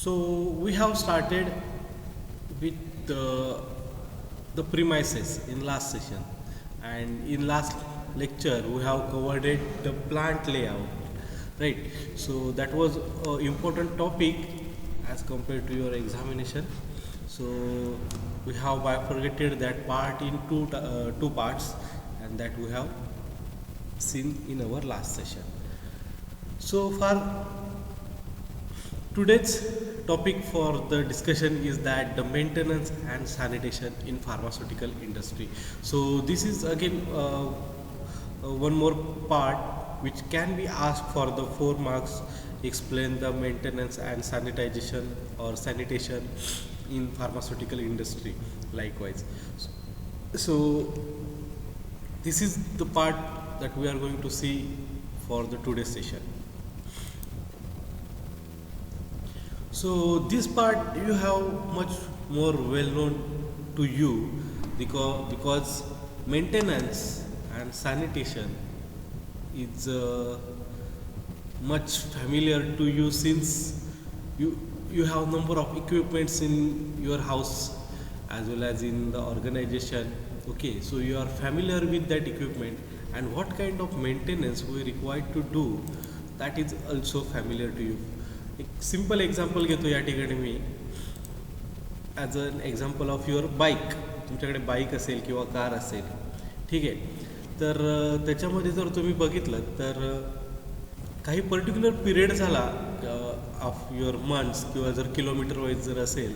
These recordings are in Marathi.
So we have started with the premises in last session, and in last lecture we have covered it the plant layout, right? So that was an important topic as compared to your examination. So we have bifurcated that part in two parts, and that we have seen in our last session. So for today's topic for the discussion is that the maintenance and sanitation in pharmaceutical industry. So this is again one more part which can be asked for the 4 marks. Explain the maintenance and sanitization or sanitation in pharmaceutical industry. Likewise, so this is the part that we are going to see for the today's session. So this part you have much more well known to you because maintenance and sanitation is much familiar to you since you have number of equipments in your house as well as in the organization. Okay, so you are familiar with that equipment and what kind of maintenance we required to do, that is also familiar to you. एक सिंपल एक्झाम्पल घेतो या ठिकाणी मी as an example of your bike. तुमच्याकडे बाईक असेल किंवा कार असेल, ठीक आहे, तर त्याच्यामध्ये जर तुम्ही बघितलं तर काही पर्टिक्युलर पिरियड झाला ऑफ युअर मंथ्स किंवा जर किलोमीटर वाईज जर असेल,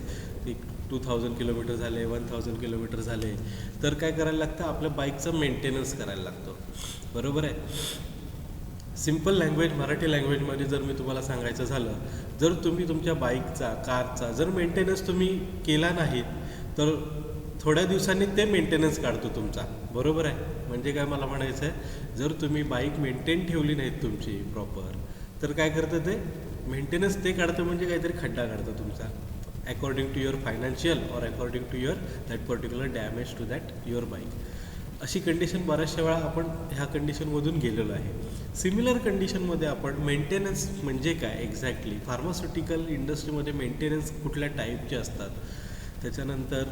एक 2000 किलोमीटर झाले, 1000 किलोमीटर झाले, तर काय करायला लागतं, आपल्या बाईकचं मेंटेनन्स करायला लागतो. बरोबर आहे. सिम्पल लँग्वेज मराठी लँग्वेजमध्ये जर मी तुम्हाला सांगायचं झालं, जर तुम्ही तुमच्या बाईकचा कारचा जर मेंटेनन्स तुम्ही केला नाहीत तर थोड्या दिवसांनी ते मेंटेनन्स काढतो तुमचा. बरोबर आहे. म्हणजे काय मला म्हणायचं आहे, जर तुम्ही बाईक मेंटेन ठेवली नाहीत तुमची प्रॉपर, तर काय करतं ते मेंटेनन्स ते काढतं, म्हणजे काहीतरी खड्डा काढतं तुमचा according to your financial or according to your that particular damage to that your bike. अशी कंडिशन बऱ्याचशा वेळा आपण ह्या कंडिशनमधून गेलेलो आहे. सिमिलर कंडिशनमध्ये आपण मेंटेनन्स म्हणजे काय एक्झॅक्टली, फार्मास्युटिकल इंडस्ट्रीमध्ये मेंटेनन्स कुठल्या टाईपचे असतात, त्याच्यानंतर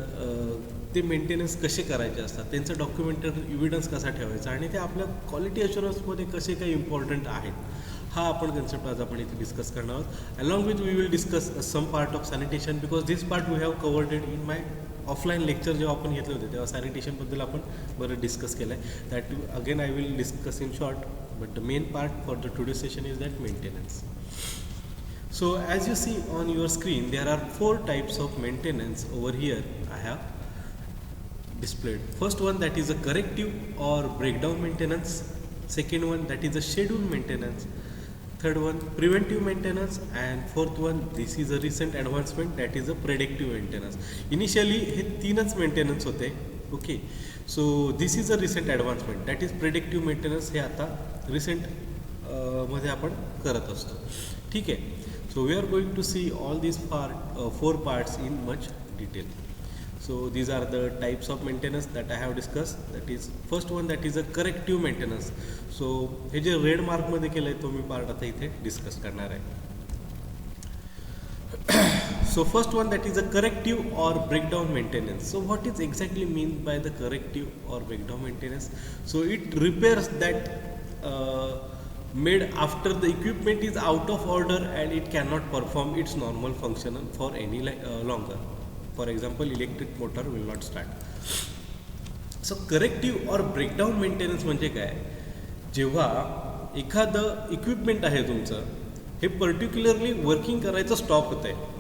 ते मेंटेनन्स कसे करायचे असतात, त्यांचं डॉक्युमेंटेड एव्हिडन्स कसा ठेवायचा आणि ते आपल्या क्वालिटी अश्युरन्समध्ये कसे काही इम्पॉर्टंट आहेत, हा आपण कन्सेप्ट आज आपण इथे डिस्कस करणार आहोत. Along with we will discuss some part of sanitation because this part we have covered it in my offline lecture. जेव्हा आपण घेतले होते तेव्हा सॅनिटेशनबद्दल आपण बरं डिस्कस केलं आहे. That again I will discuss in short, but the main part for the today's session is that maintenance. So as you see on your screen, there are 4 types of maintenance over here I have displayed. First one, that is a corrective or breakdown maintenance. Second one, that is a schedule maintenance. Third one, preventive maintenance. And fourth one, this is a recent advancement, that is a predictive maintenance. Initially हे 3च मेंटेनन्स होते. Okay, so this is a recent advancement, that is predictive maintenance. हे आता रिसेंट मध्ये आपण करत असतो. ठीक आहे. So we are going to see all this 4 parts in much detail. So these are the types of maintenance that I have discuss. That is first one, that is a corrective maintenance. सो हे जे रेड मार्कमध्ये केलं आहे तो मी पार्ट आता इथे डिस्कस करणार आहे. So first one, that is a corrective or breakdown maintenance. So what is exactly mean by the corrective or breakdown maintenance? So it repairs that made after the equipment is out of order and it cannot perform its normal function for any longer. For example, electric motor will not start. So corrective or breakdown maintenance म्हणजे काय, जेव्हा एखादं इक्विपमेंट आहे तुमचं हे पर्टिक्युलरली वर्किंग करायचं स्टॉप होत आहे,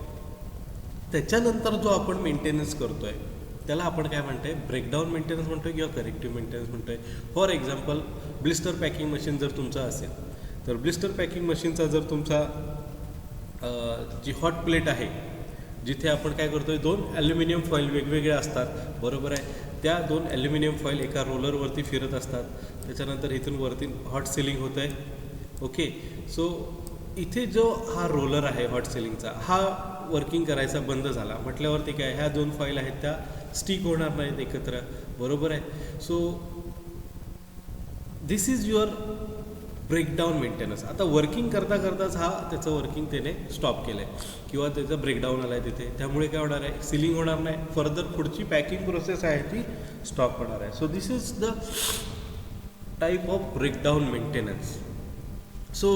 त्याच्यानंतर जो आपण मेंटेनन्स करतो आहे त्याला आपण काय म्हणतो आहे, ब्रेकडाऊन मेंटेनन्स म्हणतो आहे किंवा करेक्टिव्ह मेंटेनन्स म्हणतो आहे. For example, blister packing machine जर तुमचा असेल तर ब्लिस्टर पॅकिंग मशीनचा जर तुमचा जी हॉट प्लेट आहे जिथे आपण काय करतो आहे, 2 ॲल्युमिनियम फॉईल वेगवेगळ्या असतात. बरोबर आहे. त्या 2 ॲल्युमिनियम फॉईल एका रोलरवरती फिरत असतात. त्याच्यानंतर इथून वरती हॉट सिलिंग होतं आहे. ओके, सो इथे जो हा रोलर आहे हॉट सिलिंगचा, हा वर्किंग करायचा बंद झाला म्हटल्यावरती काय, ह्या 2 फाईल आहेत त्या स्टिक होणार नाहीत एकत्र. बरोबर आहे. So this is your breakdown maintenance. आता वर्किंग करता करताच हा त्याचं वर्किंग त्याने स्टॉप केलं आहे किंवा त्याचं ब्रेकडाऊन आला आहे तिथे, त्यामुळे काय होणार आहे, सिलिंग होणार नाही, फर्दर पुढची पॅकिंग प्रोसेस आहे ती स्टॉप होणार आहे. So this is the type of breakdown maintenance. So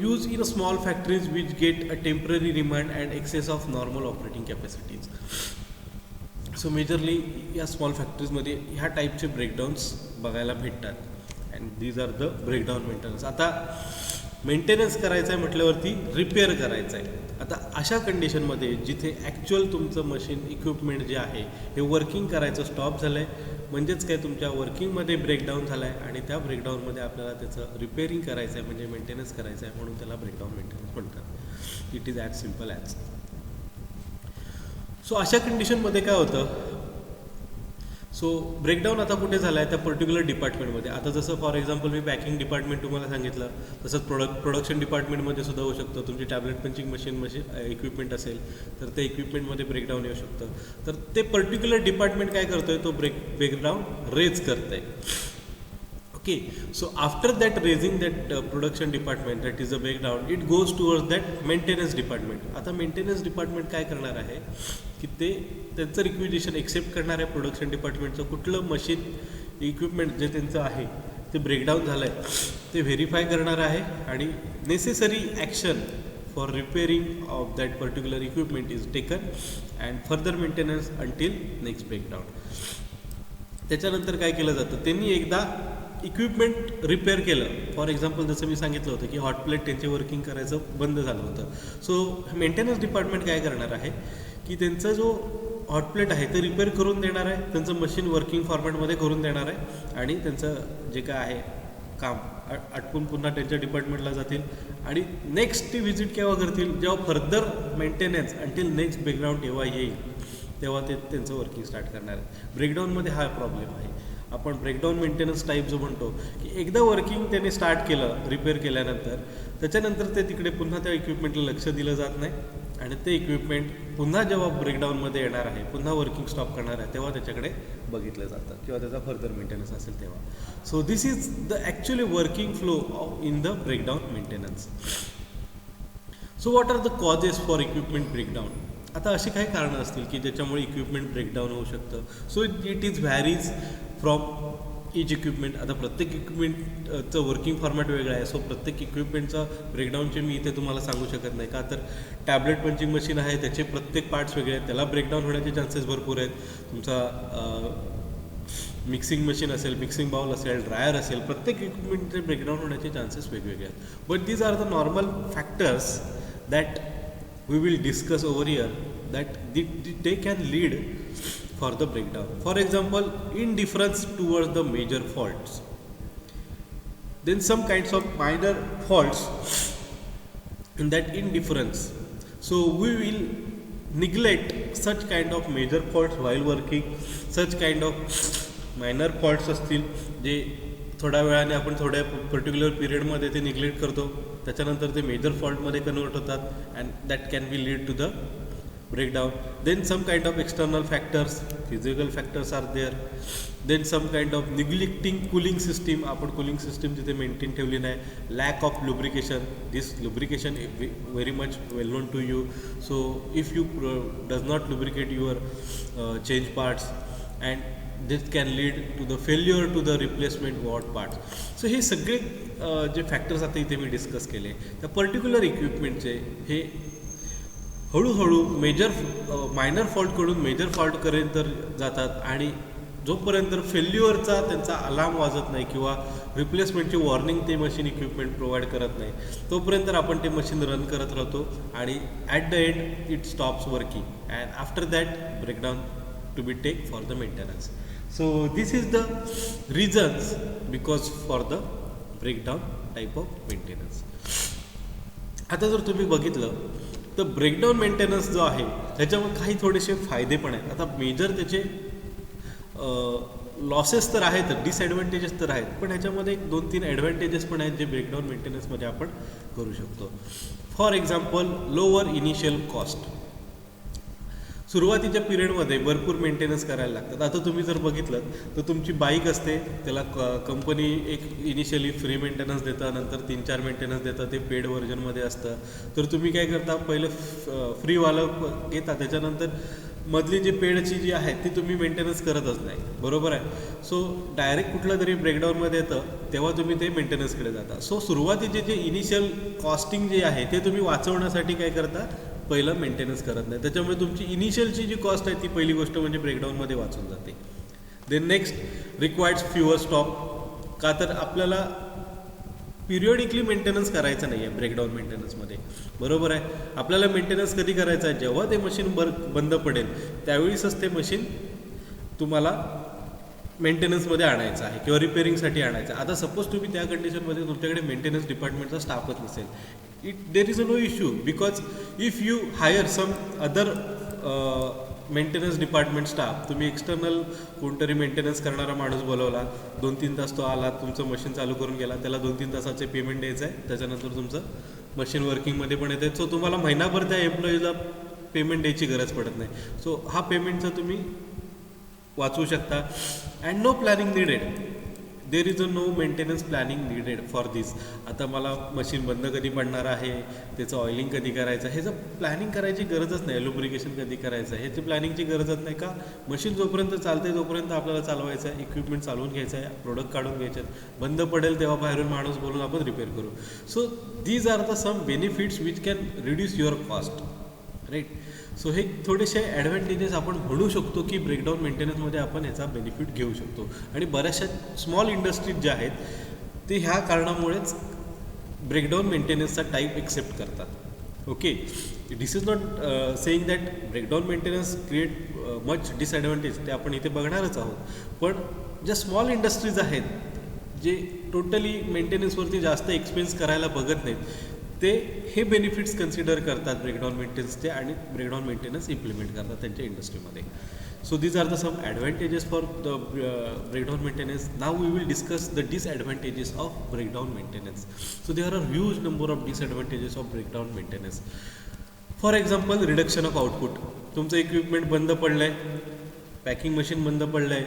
use in small factories which get a temporary demand and excess of normal operating capacities. So majorly या स्मॉल फॅक्टरीजमध्ये ह्या टाईपचे ब्रेकडाऊन्स बघायला भेटतात and these are the breakdown maintenance. आता मेंटेनन्स करायचं आहे म्हटल्यावरती रिपेअर करायचं आहे. आता अशा कंडिशनमध्ये जिथे ॲक्च्युअल तुमचं मशीन इक्विपमेंट जे आहे हे वर्किंग करायचं स्टॉप झालं आहे, म्हणजेच काय तुमच्या वर्किंगमध्ये ब्रेकडाऊन झाला आहे आणि त्या ब्रेकडाऊनमध्ये आपल्याला त्याचं रिपेअरिंग करायचं आहे म्हणजे मेंटेनन्स करायचं आहे, म्हणून त्याला ब्रेकडाऊन मेंटेनन्स म्हणतात. It is as simple as. So अशा कंडिशनमध्ये काय होतं, सो ब्रेकडाऊन आता कुठे झाला आहे, त्या पर्टिक्युलर डिपार्टमेंटमध्ये. आता जसं for example me packing department तुम्हाला सांगितलं, तसंच प्रोडक्शन डिपार्टमेंटमध्ये सुद्धा होऊ शकतं. तुमची टॅबलेट पंचिंग मशीन इक्विपमेंट असेल तर ते इक्विपमेंटमध्ये ब्रेकडाऊन येऊ शकतं. तर ते पर्टिक्युलर डिपार्टमेंट काय करतो आहे, तो ब्रेकडाऊन रेज करत आहे. Okay, so after that raising that production department that is a breakdown, it goes towards that maintenance department. आता मेंटेनन्स डिपार्टमेंट काय करणार आहे की ते त्यांचं रिक्विजिशन एक्सेप्ट करणार आहे प्रोडक्शन डिपार्टमेंटचं. कुठलं मशीन इक्विपमेंट जे त्यांचं आहे ते ब्रेकडाऊन झालं आहे ते व्हेरीफाय करणार आहे आणि necessary action for repairing of that particular equipment is taken and further maintenance until next breakdown. त्याच्यानंतर काय केलं जातं, त्यांनी एकदा इक्विपमेंट रिपेअर केलं, फॉर एक्झाम्पल जसं मी सांगितलं होतं की हॉट प्लेट त्यांचे वर्किंग करायचं बंद झालं होतं. सो मेंटेनन्स डिपार्टमेंट काय करणार आहे की त्यांचा जो हॉट प्लेट आहे ते रिपेअर करून देणार आहे, त्यांचं मशीन वर्किंग फॉर्मॅटमध्ये करून देणार आहे आणि त्यांचं जे काय आहे काम आटपून पुन्हा त्यांच्या डिपार्टमेंटला जातील आणि नेक्स्ट ती व्हिजिट केव्हा करतील, जेव्हा further maintenance until next breakdown जेव्हा येईल तेव्हा ते त्यांचं वर्किंग स्टार्ट करणार आहे. ब्रेकडाऊनमध्ये हा प्रॉब्लेम आहे. आपण ब्रेकडाऊन मेंटेनन्स टाईप जो म्हणतो की एकदा वर्किंग त्याने स्टार्ट केलं रिपेअर केल्यानंतर, त्याच्यानंतर ते तिकडे पुन्हा त्या इक्विपमेंटला लक्ष दिलं जात नाही आणि ते इक्विपमेंट पुन्हा जेव्हा ब्रेकडाऊनमध्ये येणार आहे, पुन्हा वर्किंग स्टॉप करणार आहे, तेव्हा त्याच्याकडे बघितलं जातं किंवा त्याचा फर्दर मेंटेनन्स असेल तेव्हा. So this is the actually working flow in the breakdown maintenance. So what are the causes for equipment breakdown. आता अशी काही कारणं असतील की ज्याच्यामुळे इक्विपमेंट ब्रेकडाऊन होऊ शकतं. So it is varies from each equipment. आता प्रत्येक इक्विपमेंटचं वर्किंग फॉर्मॅट वेगळं आहे. सो प्रत्येक इक्विपमेंटचं ब्रेकडाऊनचे मी इथे तुम्हाला सांगू शकत नाही, का तर टॅबलेट पंचिंग मशीन आहे त्याचे प्रत्येक पार्ट्स वेगळे आहेत, त्याला ब्रेकडाऊन होण्याचे चान्सेस भरपूर आहेत. तुमचा मिक्सिंग मशीन असेल, मिक्सिंग बाउल असेल, ड्रायर असेल, प्रत्येक इक्विपमेंटचे ब्रेकडाऊन होण्याचे चान्सेस वेगवेगळे आहेत. But these are the normal factors that we will discuss over here that they can lead for the breakdown. For example, indifference towards the major faults, then some kinds of minor faults in that indifference. So we will neglect such kind of major faults while working. Such kind of minor faults असतील जे थोड्या वेळाने आपण थोड्या पर्टिक्युलर पिरियडमध्ये ते निग्लेक्ट करतो, त्याच्यानंतर ते मेजर फॉल्टमध्ये कन्वर्ट होतात and that can be lead to the breakdown. Then some kind of external factors, physical factors are there. Then some kind of neglecting cooling system, आपण कूलिंग सिस्टीम तिथे मेंटेन ठेवली नाही. Lack of lubrication, this lubrication very much well known to you. So if you does not lubricate your change parts and this can lead to the failure to the replacement what parts. So हे सगळे जे फॅक्टर्स आता इथे मी डिस्कस केले त्या पर्टिक्युलर इक्विपमेंटचे हे हळूहळू मायनर फॉल्टकडून मेजर फॉल्टपर्यंत जातात आणि जोपर्यंत फेल्युअरचा त्यांचा अलार्म वाजत नाही किंवा रिप्लेसमेंटची वॉर्निंग ते मशीन इक्विपमेंट प्रोव्हाइड करत नाही, तोपर्यंत आपण ते मशीन रन करत राहतो आणि at the end it stops working and after that breakdown to be take for the maintenance. So this is the reasons because for the breakdown type of maintenance. आता जर तुम्ही बघितलं तर ब्रेकडाऊन मेंटेनन्स जो आहे त्याच्यामध्ये काही थोडेसे फायदे पण आहेत. आता मेजर त्याचे लॉसेस तर आहेत, डिसॲडव्हान्टेजेस तर आहेत, पण ह्याच्यामध्ये 2-3 ॲडव्हान्टेजेस पण आहेत जे ब्रेकडाऊन मेंटेनन्समध्ये आपण करू शकतो. For example lower initial cost. सुरुवातीच्या पिरियडमध्ये भरपूर मेंटेनन्स करायला लागतात. आता तुम्ही जर बघितलं तर तुमची बाईक असते, त्याला कंपनी एक इनिशियली फ्री मेंटेनन्स देतं, नंतर 3-4 मेंटेनन्स देतं, ते पेड व्हर्जनमध्ये असतं. तर तुम्ही काय करता, पहिलं फ्रीवालं घेता, त्याच्यानंतर मधली जी पेडची जी आहे ती तुम्ही मेंटेनन्स करतच नाही, बरोबर आहे. सो डायरेक्ट कुठलं तरी ब्रेकडाऊनमध्ये येतं तेव्हा तुम्ही ते मेंटेनन्सकडे जाता. सो सुरुवातीचे जे इनिशियल कॉस्टिंग जे आहे ते तुम्ही वाचवण्यासाठी काय करता, पहिलं मेंटेनन्स करत नाही. त्याच्यामुळे तुमची इनिशियलची जी कॉस्ट आहे ती पहिली गोष्ट म्हणजे ब्रेकडाऊनमध्ये वाचून जाते. Then next, requires fewer stop. का तर आपल्याला पिरियडिकली मेंटेनन्स करायचं नाही आहे ब्रेकडाऊन मेंटेनन्समध्ये, बरोबर आहे. आपल्याला मेंटेनन्स कधी करायचं आहे, जेव्हा ते मशीन बंद पडेल त्यावेळीसच ते मशीन तुम्हाला मेंटेनन्समध्ये आणायचं आहे किंवा रिपेअरिंगसाठी आणायचं आहे. आता सपोज तुम्ही त्या कंडिशनमध्ये तुमच्याकडे मेंटेनन्स डिपार्टमेंटचा स्टाफच नसेल, there is a no issue, because if you hire some other maintenance department staff, तुम्ही एक्सटर्नल कोणतरी मेंटेनन्स करणारा माणूस बोलवला, 2-3 तास तो आला, तुमचं मशीन चालू करून गेला, त्याला 2-3 तासाचे पेमेंट द्यायचं आहे, त्याच्यानंतर तुमचं मशीन वर्किंगमध्ये पण येते. सो तुम्हाला महिनाभर त्या एम्प्लॉईजला पेमेंट द्यायची गरज पडत नाही. सो हा पेमेंटचा तुम्ही वाचवू शकता. And no planning needed, there is a no maintenance planning needed for this. आता मला मशीन बंद कधी पडणार आहे, त्याचं ऑइलिंग कधी करायचं, ह्याचं प्लॅनिंग करायची गरजच नाही. लुब्रिकेशन कधी करायचं, ह्याची प्लॅनिंगची गरजच नाही. का, मशीन जोपर्यंत चालते तोपर्यंत आपल्याला चालवायचं आहे, इक्विपमेंट चालवून घ्यायचं आहे, प्रोडक्ट काढून घ्यायचे आहेत, बंद पडेल तेव्हा बाहेरून माणूस बोलून आपण रिपेअर करू. So these are the some benefits which can reduce your cost, right. सो हे थोडेसे ॲडव्हान्टेजेस आपण म्हणू शकतो की ब्रेकडाऊन मेंटेनन्समध्ये आपण ह्याचा बेनिफिट घेऊ शकतो. आणि बऱ्याचशा स्मॉल इंडस्ट्रीज ज्या आहेत ते ह्या कारणामुळेच ब्रेकडाऊन मेंटेनन्सचा टाईप एक्सेप्ट करतात. Okay, this is not saying that breakdown maintenance create much disadvantage, ते आपण इथे बघणारच आहोत. पण ज्या स्मॉल इंडस्ट्रीज आहेत जे टोटली मेंटेनन्सवरती जास्त एक्सपेन्स करायला बघत नाहीत, ते हे बेनिफिट्स कन्सिडर करतात ब्रेकडाऊन मेंटेनन्सचे आणि ब्रेकडाऊन मेंटेनन्स इम्प्लिमेंट करतात त्यांच्या इंडस्ट्रीमध्ये. So these are the some advantages for the breakdown maintenance. Now we will discuss the disadvantages of breakdown maintenance. So there are huge number of disadvantages of breakdown maintenance. For example, reduction of output. तुमचं इक्विपमेंट बंद पडलं आहे, पॅकिंग मशीन बंद पडलं आहे,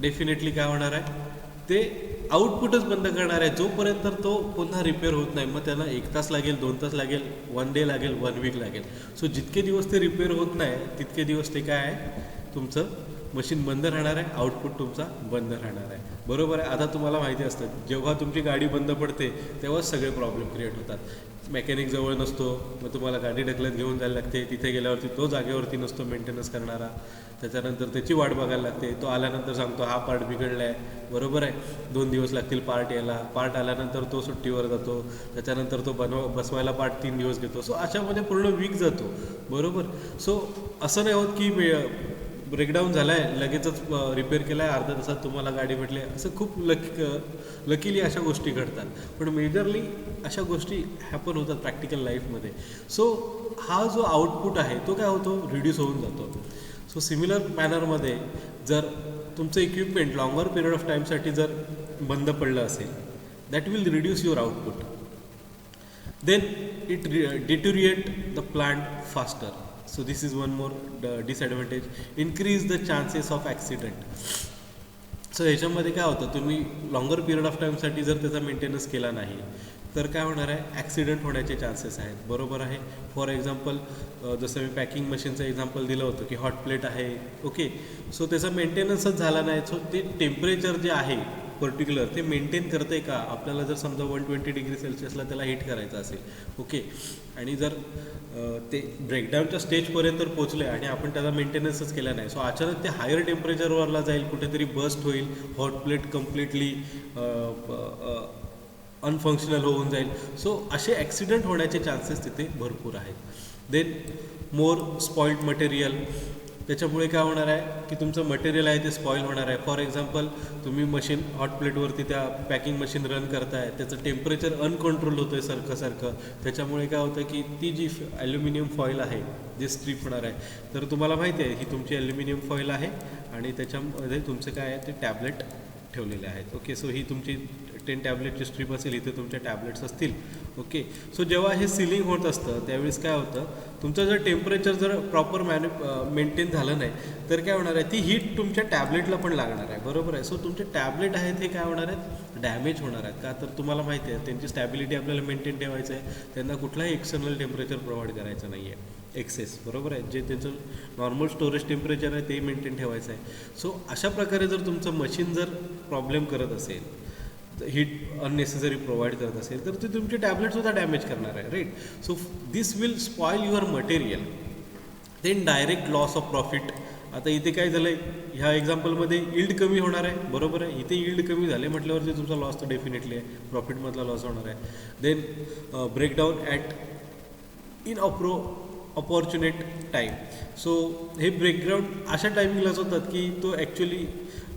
डेफिनेटली काय होणार आहे, ते आउटपुटच बंद करणार आहे. जोपर्यंत तो पुन्हा रिपेअर होत नाही, मग त्याला 1 तास लागेल, 2 तास लागेल, 1 डे लागेल, 1 वीक लागेल. सो जितके दिवस ते रिपेअर होत नाही तितके दिवस ते काय आहे, तुमचं मशीन बंद राहणार आहे, आउटपुट तुमचा बंद राहणार आहे, बरोबर आहे. आता तुम्हाला माहिती असतं, जेव्हा तुमची गाडी बंद पडते तेव्हाच सगळे प्रॉब्लेम क्रिएट होतात. मेकॅनिक जवळ नसतो, मग तुम्हाला गाडी ढकलत घेऊन जायला लागते, तिथे गेल्यावरती तो जागेवरती नसतो मेंटेनन्स करणारा, त्याच्यानंतर त्याची वाट बघायला लागते. तो आल्यानंतर सांगतो हा पार्ट बिघडला आहे, बरोबर आहे, 2 दिवस लागतील पार्ट यायला. पार्ट आल्यानंतर तो सुट्टीवर जातो, त्याच्यानंतर तो बसवायला पार्ट 3 दिवस घेतो. सो अशामध्ये पूर्ण वीक जातो, बरोबर. सो असं नाही होत की ब्रेकडाऊन झाला आहे लगेचच रिपेअर केला आहे, अर्ध्या तासात तुम्हाला गाडी भेटली, असं खूप लकीली अशा गोष्टी घडतात. पण मेजरली अशा गोष्टी हॅपन होतात प्रॅक्टिकल लाईफमध्ये. सो हा जो आउटपुट आहे तो काय होतो, रिड्यूस होऊन जातो. सो सिमिलर मॅनरमध्ये जर तुमचं इक्विपमेंट लॉंगर पिरियड ऑफ टाईमसाठी जर बंद पडलं असेल, that will reduce your output. Then it deteriorate the plant faster. So this is one more disadvantage. Increase the chances of accident. So ह्याच्यामध्ये काय होतं, तुम्ही लॉंगर पिरियड ऑफ टाईमसाठी जर त्याचा मेंटेनन्स केला नाही तर काय होणार आहे, ॲक्सिडेंट होण्याचे चान्सेस आहेत, बरोबर आहे. फॉर एक्झाम्पल, जसं मी पॅकिंग मशीनचं एक्झाम्पल दिलं होतं की हॉट प्लेट आहे, ओके. सो त्याचा मेंटेनन्सच झाला नाही. सो ते टेम्परेचर जे आहे पर्टिक्युलर ते मेंटेन करते का, आपल्याला जर समजा 120 डिग्री सेल्सिअसला त्याला हीट करायचं असेल, ओके, आणि जर ते ब्रेकडाऊनच्या स्टेजपर्यंत पोचले आणि आपण त्याला मेंटेनन्सच केला नाही, सो अचानक ते हायर टेम्परेचरवरला जाईल, कुठेतरी बस्ट होईल, हॉट प्लेट कम्प्लिटली अनफंक्शनल होऊन जाईल. सो असे ॲक्सिडेंट होण्याचे चान्सेस तिथे भरपूर आहेत. देन मोर स्पॉइल्ड मटेरियल. त्याच्यामुळे काय होणार आहे की तुमचं मटेरियल आहे ते स्पॉईल होणार आहे. फॉर एक्झाम्पल, तुम्ही मशीन हॉट प्लेटवरती त्या पॅकिंग मशीन रन करताय, त्याचं टेम्परेचर अनकंट्रोल होतं आहे सारखं. त्याच्यामुळे काय होतं की ती जी ॲल्युमिनियम फॉईल आहे जे स्ट्रीप होणार आहे, तर तुम्हाला माहिती आहे ही तुमची ॲल्युमिनियम फॉईल आहे आणि त्याच्यामध्ये तुमचं काय आहे ते टॅबलेट ठेवलेले आहेत, ओके. सो ही तुमची 10 टॅबलेटची स्ट्रीप असेल, इथे तुमच्या टॅबलेट्स असतील. ओके, सो जेव्हा हे सिलिंग होत असतं त्यावेळेस काय होतं, तुमचं जर टेम्परेचर जर प्रॉपर मेंटेन झालं नाही तर काय होणार आहे, ती हीट तुमच्या टॅबलेटला पण लागणार आहे, बरोबर आहे. सो तुमचे टॅबलेट आहेत हे काय होणार आहेत, डॅमेज होणार आहेत. का तर तुम्हाला माहिती आहे त्यांची स्टॅबिलिटी आपल्याला मेंटेन ठेवायचं आहे, त्यांना कुठलाही एक्सटर्नल टेम्परेचर प्रोव्हाइड करायचं नाही आहे एक्सेस, बरोबर आहे. जे त्यांचं नॉर्मल स्टोरेज टेम्परेचर आहे ते मेंटेन ठेवायचं आहे. सो अशा प्रकारे जर तुमचं मशीन जर प्रॉब्लेम करत असेल, हीट अननेसेसरी प्रोव्हाइड करत असेल, तर ते तुमचे टॅबलेटसुद्धा डॅमेज करणार आहे, right. So this will spoil your material, then direct loss of profit. आता इथे काय झालं आहे, ह्या एक्झाम्पलमध्ये यील्ड कमी होणार आहे, बरोबर आहे. इथे यील्ड कमी झाले म्हटल्यावरती तुमचा लॉस तर डेफिनेटली आहे, प्रॉफिटमधला लॉस होणार आहे. Then breakdown at inopportune time. So हे ब्रेकडाऊन अशा टायमिंगलाच होतात की तो ॲक्च्युली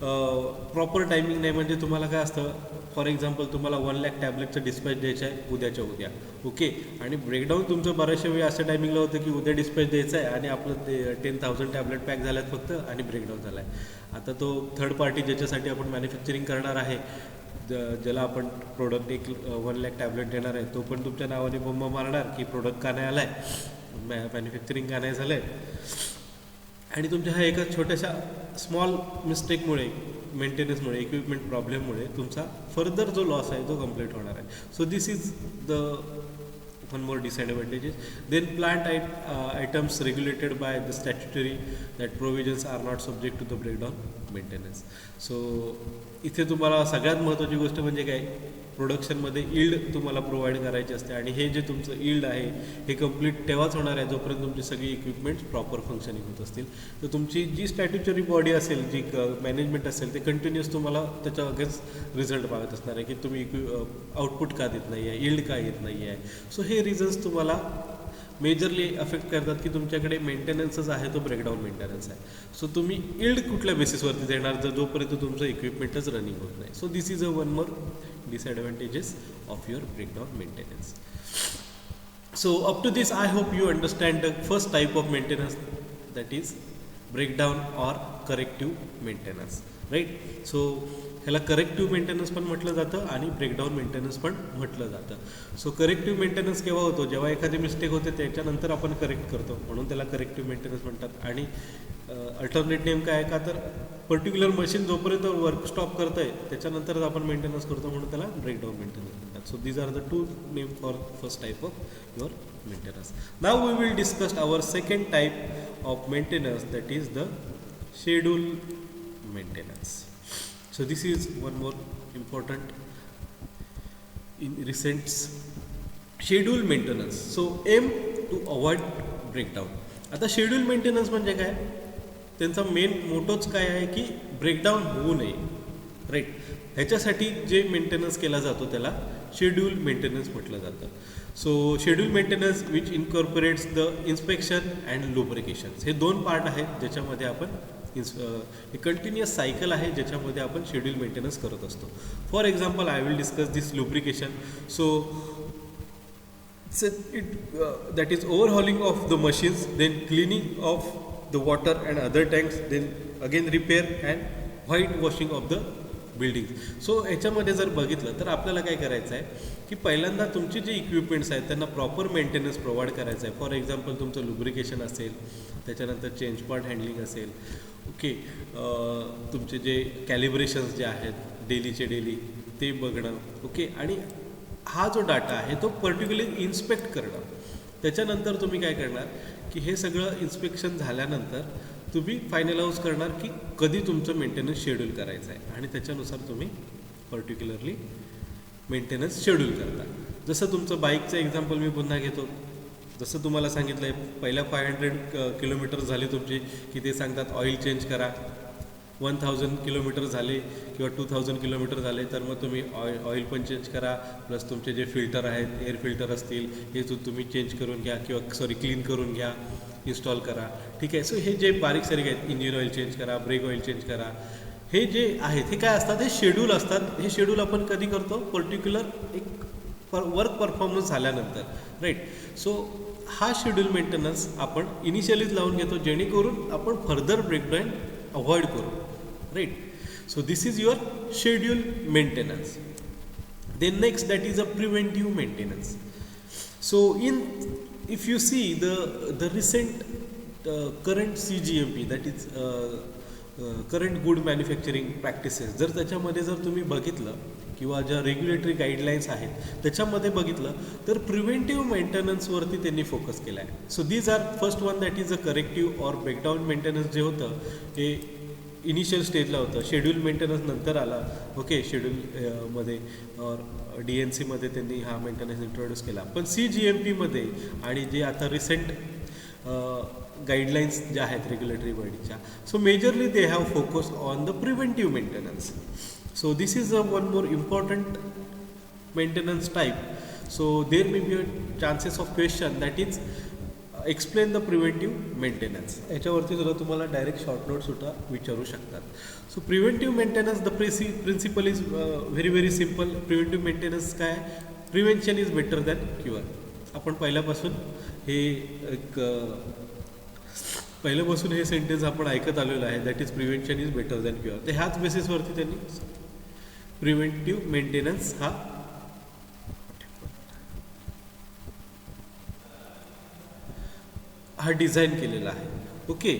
प्रॉपर टायमिंग नाही. म्हणजे तुम्हाला काय असतं, फॉर एक्झाम्पल तुम्हाला 1,00,000 टॅबलेटचं डिस्पॅच द्यायचं आहे उद्याच्या उद्या, ओके, आणि ब्रेकडाऊन तुमचं बऱ्याचशा वेळी अशा टायमिंगला होतं की उद्या डिस्पॅच द्यायचं आहे आणि आपलं ते 10,000 टॅबलेट पॅक झाल्यात फक्त आणि ब्रेकडाऊन झाला आहे. आता तो थर्ड पार्टी ज्याच्यासाठी आपण मॅन्युफॅक्चरिंग करणार आहे, ज्याला आपण प्रोडक्ट 1,00,000 टॅबलेट देणार आहे, तो पण तुमच्या नावाने बोंब मारणार की प्रोडक्ट का नाही आला आहे, मॅन्युफॅक्चरिंग का नाही झालं आहे. आणि तुमच्या ह्या एका छोट्याशा स्मॉल मिस्टेकमुळे, मेंटेनन्समुळे, इक्विपमेंट प्रॉब्लेममुळे तुमचा फर्दर जो लॉस आहे तो कंप्लीट होणार आहे. So this is the one more disadvantages. Then plant items regulated by the statutory that provisions are not subject to the breakdown maintenance. So इथे तुम्हाला सगळ्यात महत्त्वाची गोष्ट म्हणजे काय, प्रोडक्शनमध्ये यील्ड तुम्हाला प्रोव्हाइड करायची असते आणि हे जे तुमचं यील्ड आहे हे कंप्लीट तेव्हाच होणार आहे जोपर्यंत तुमची सगळी इक्विपमेंट्स प्रॉपर फंक्शनिंग होत असतील. तर तुमची जी स्टॅट्युटरी बॉडी असेल, जी मॅनेजमेंट असेल, ते कंटिन्युअस तुम्हाला त्याच्या अगेन्स्ट रिझल्ट मागत असणार आहे की तुम्ही आउटपुट का देत नाही आहे, यील्ड का येत नाही आहे. सो हे रिझन्स तुम्हाला मेजरली अफेक्ट करतात की तुमच्याकडे मेंटेनन्सच आहे तो ब्रेकडाऊन मेंटेनन्स आहे. सो तुम्ही यील्ड कुठल्या बेसिसवरती देणार जर जोपर्यंत तुमचं इक्विपमेंटच रनिंग होत नाही. So this is a one more disadvantages of your breakdown maintenance. So up to this I hope you understand the first type of maintenance, that is breakdown or corrective maintenance, right? So ह्याला करेक्टिव्ह मेंटेनन्स पण म्हटलं जातं आणि ब्रेकडाऊन मेंटेनन्स पण म्हटलं जातं. सो करेक्टिव्ह मेंटेनन्स केव्हा होतो, जेव्हा एखादी मिस्टेक होते त्याच्यानंतर आपण करेक्ट करतो, म्हणून त्याला करेक्टिव्ह मेंटेनन्स म्हणतात. आणि अल्टरनेट नेम काय आहे का, तर पर्टिक्युलर मशीन जोपर्यंत वर्क स्टॉप करत आहे त्याच्यानंतरच आपण मेंटेनन्स करतो, म्हणून त्याला ब्रेकडाऊन मेंटेनन्स म्हणतात. So these are the two name for first type of your maintenance. Now we will discuss our second type of maintenance, that is the schedule maintenance. So this is one more important in recent schedule maintenance. So aim to avoid breakdown. आता शेड्यूल मेंटेनन्स म्हणजे काय, त्यांचा मेन मोटोच काय आहे की ब्रेकडाऊन होऊ नये, राईट. ह्याच्यासाठी जे मेंटेनन्स केला जातो त्याला शेड्यूल मेंटेनन्स म्हटलं जातं. So schedule maintenance which incorporates the inspection and lubrications, हे दोन पार्ट आहेत ज्याच्यामध्ये आपण कंटिन्युअस सायकल आहे ज्याच्यामध्ये आपण शेड्यूल मेंटेनन्स करत असतो. For example I will discuss this lubrication. So that is overhauling of the machines, then cleaning of the water and other tanks, then again repair and white washing of the buildings. So ह्याच्यामध्ये जर बघितलं तर आपल्याला काय करायचं आहे की पहिल्यांदा तुमचे जे इक्विपमेंट्स आहेत त्यांना प्रॉपर मेंटेनन्स प्रोव्हाइड करायचं आहे. फॉर एक्झाम्पल तुमचं लुब्रिकेशन असेल, त्याच्यानंतर चेंज पॉट हँडलिंग असेल, ओके, तुमचे जे कॅलिब्रेशन्स जे आहेत डेलीचे डेली ते बघणं, ओके, आणि हा जो डाटा आहे तो पर्टिक्युलरली इन्स्पेक्ट करणं. त्याच्यानंतर तुम्ही काय करणार की हे सगळं इन्स्पेक्शन झाल्यानंतर तुम्ही फायनलाइज करणार की कधी तुमचं मेंटेनन्स शेड्यूल करायचं आहे आणि त्याच्यानुसार तुम्ही पर्टिक्युलरली मेंटेनन्स शेड्यूल करता. जसं तुमचं बाईकचं एक्झाम्पल मी पुन्हा घेतो. जसं तुम्हाला सांगितलं आहे पहिल्या 500 किलोमीटर झाले तुमचे की ते सांगतात ऑइल चेंज करा. 1000 किलोमीटर झाले किंवा 2000 किलोमीटर झाले तर मग तुम्ही ऑइल पण चेंज करा, प्लस तुमचे जे फिल्टर आहेत, एअर फिल्टर असतील, हे तुम्ही चेंज करून घ्या किंवा क्लीन करून घ्या, इन्स्टॉल करा, ठीक आहे. सो हे जे बारीक सारीक आहेत, इंजिन ऑइल चेंज करा, ब्रेक ऑइल चेंज करा, हे जे आहेत हे काय असतात, हे शेड्यूल असतात. हे शेड्यूल आपण कधी करतो, पर्टिक्युलर एक वर्क परफॉर्मन्स झाल्यानंतर, राईट. सो हा शेड्यूल मेंटेनन्स आपण इनिशियलीच लावून घेतो जेणेकरून आपण फर्दर ब्रेकडाऊन अवॉइड करू, right. So this is your schedule maintenance. Then next, that is a preventive maintenance. So if you see the recent current CGMP, that is current good manufacturing practices, जर त्याच्यामध्ये जर तुम्ही बघितलं किंवा ज्या रेग्युलेटरी गाईडलाईन्स आहेत त्याच्यामध्ये बघितलं तर प्रिव्हेंटिव्ह मेंटेनन्सवरती त्यांनी फोकस केला आहे. So these are first one, that is a corrective or breakdown maintenance जे होतं हे इनिशियल स्टेजला होतं. शेड्यूल मेंटेनन्स नंतर आला. ओके, शेड्यूल मध्ये और DNCमध्ये त्यांनी हा मेंटेनन्स इंट्रोड्यूस केला. पण CGMPमध्ये आणि जे आता रिसेंट गाईडलाईन्स ज्या आहेत रेग्युलेटरी बॉडीच्या, so majorly they have focus on the preventive maintenance. So this is one more important maintenance type. So there may be a chances of question that is explain the preventive maintenance. याच्यावरती सुद्धा तुम्हाला डायरेक्ट शॉर्ट नोट सुद्धा विचारू शकतात. So preventive maintenance, the principle is very simple. Preventive maintenance काय, prevention is better than cure. आपण पहिल्यापासून हे सेंटेन्स आपण ऐकत आलेलं आहे, that is prevention is better than cure. तर ह्याच बेसिसवरती त्यांनी प्रिव्हेंटिव्ह मेंटेनन्स हा डिझाईन केलेला आहे. Okay,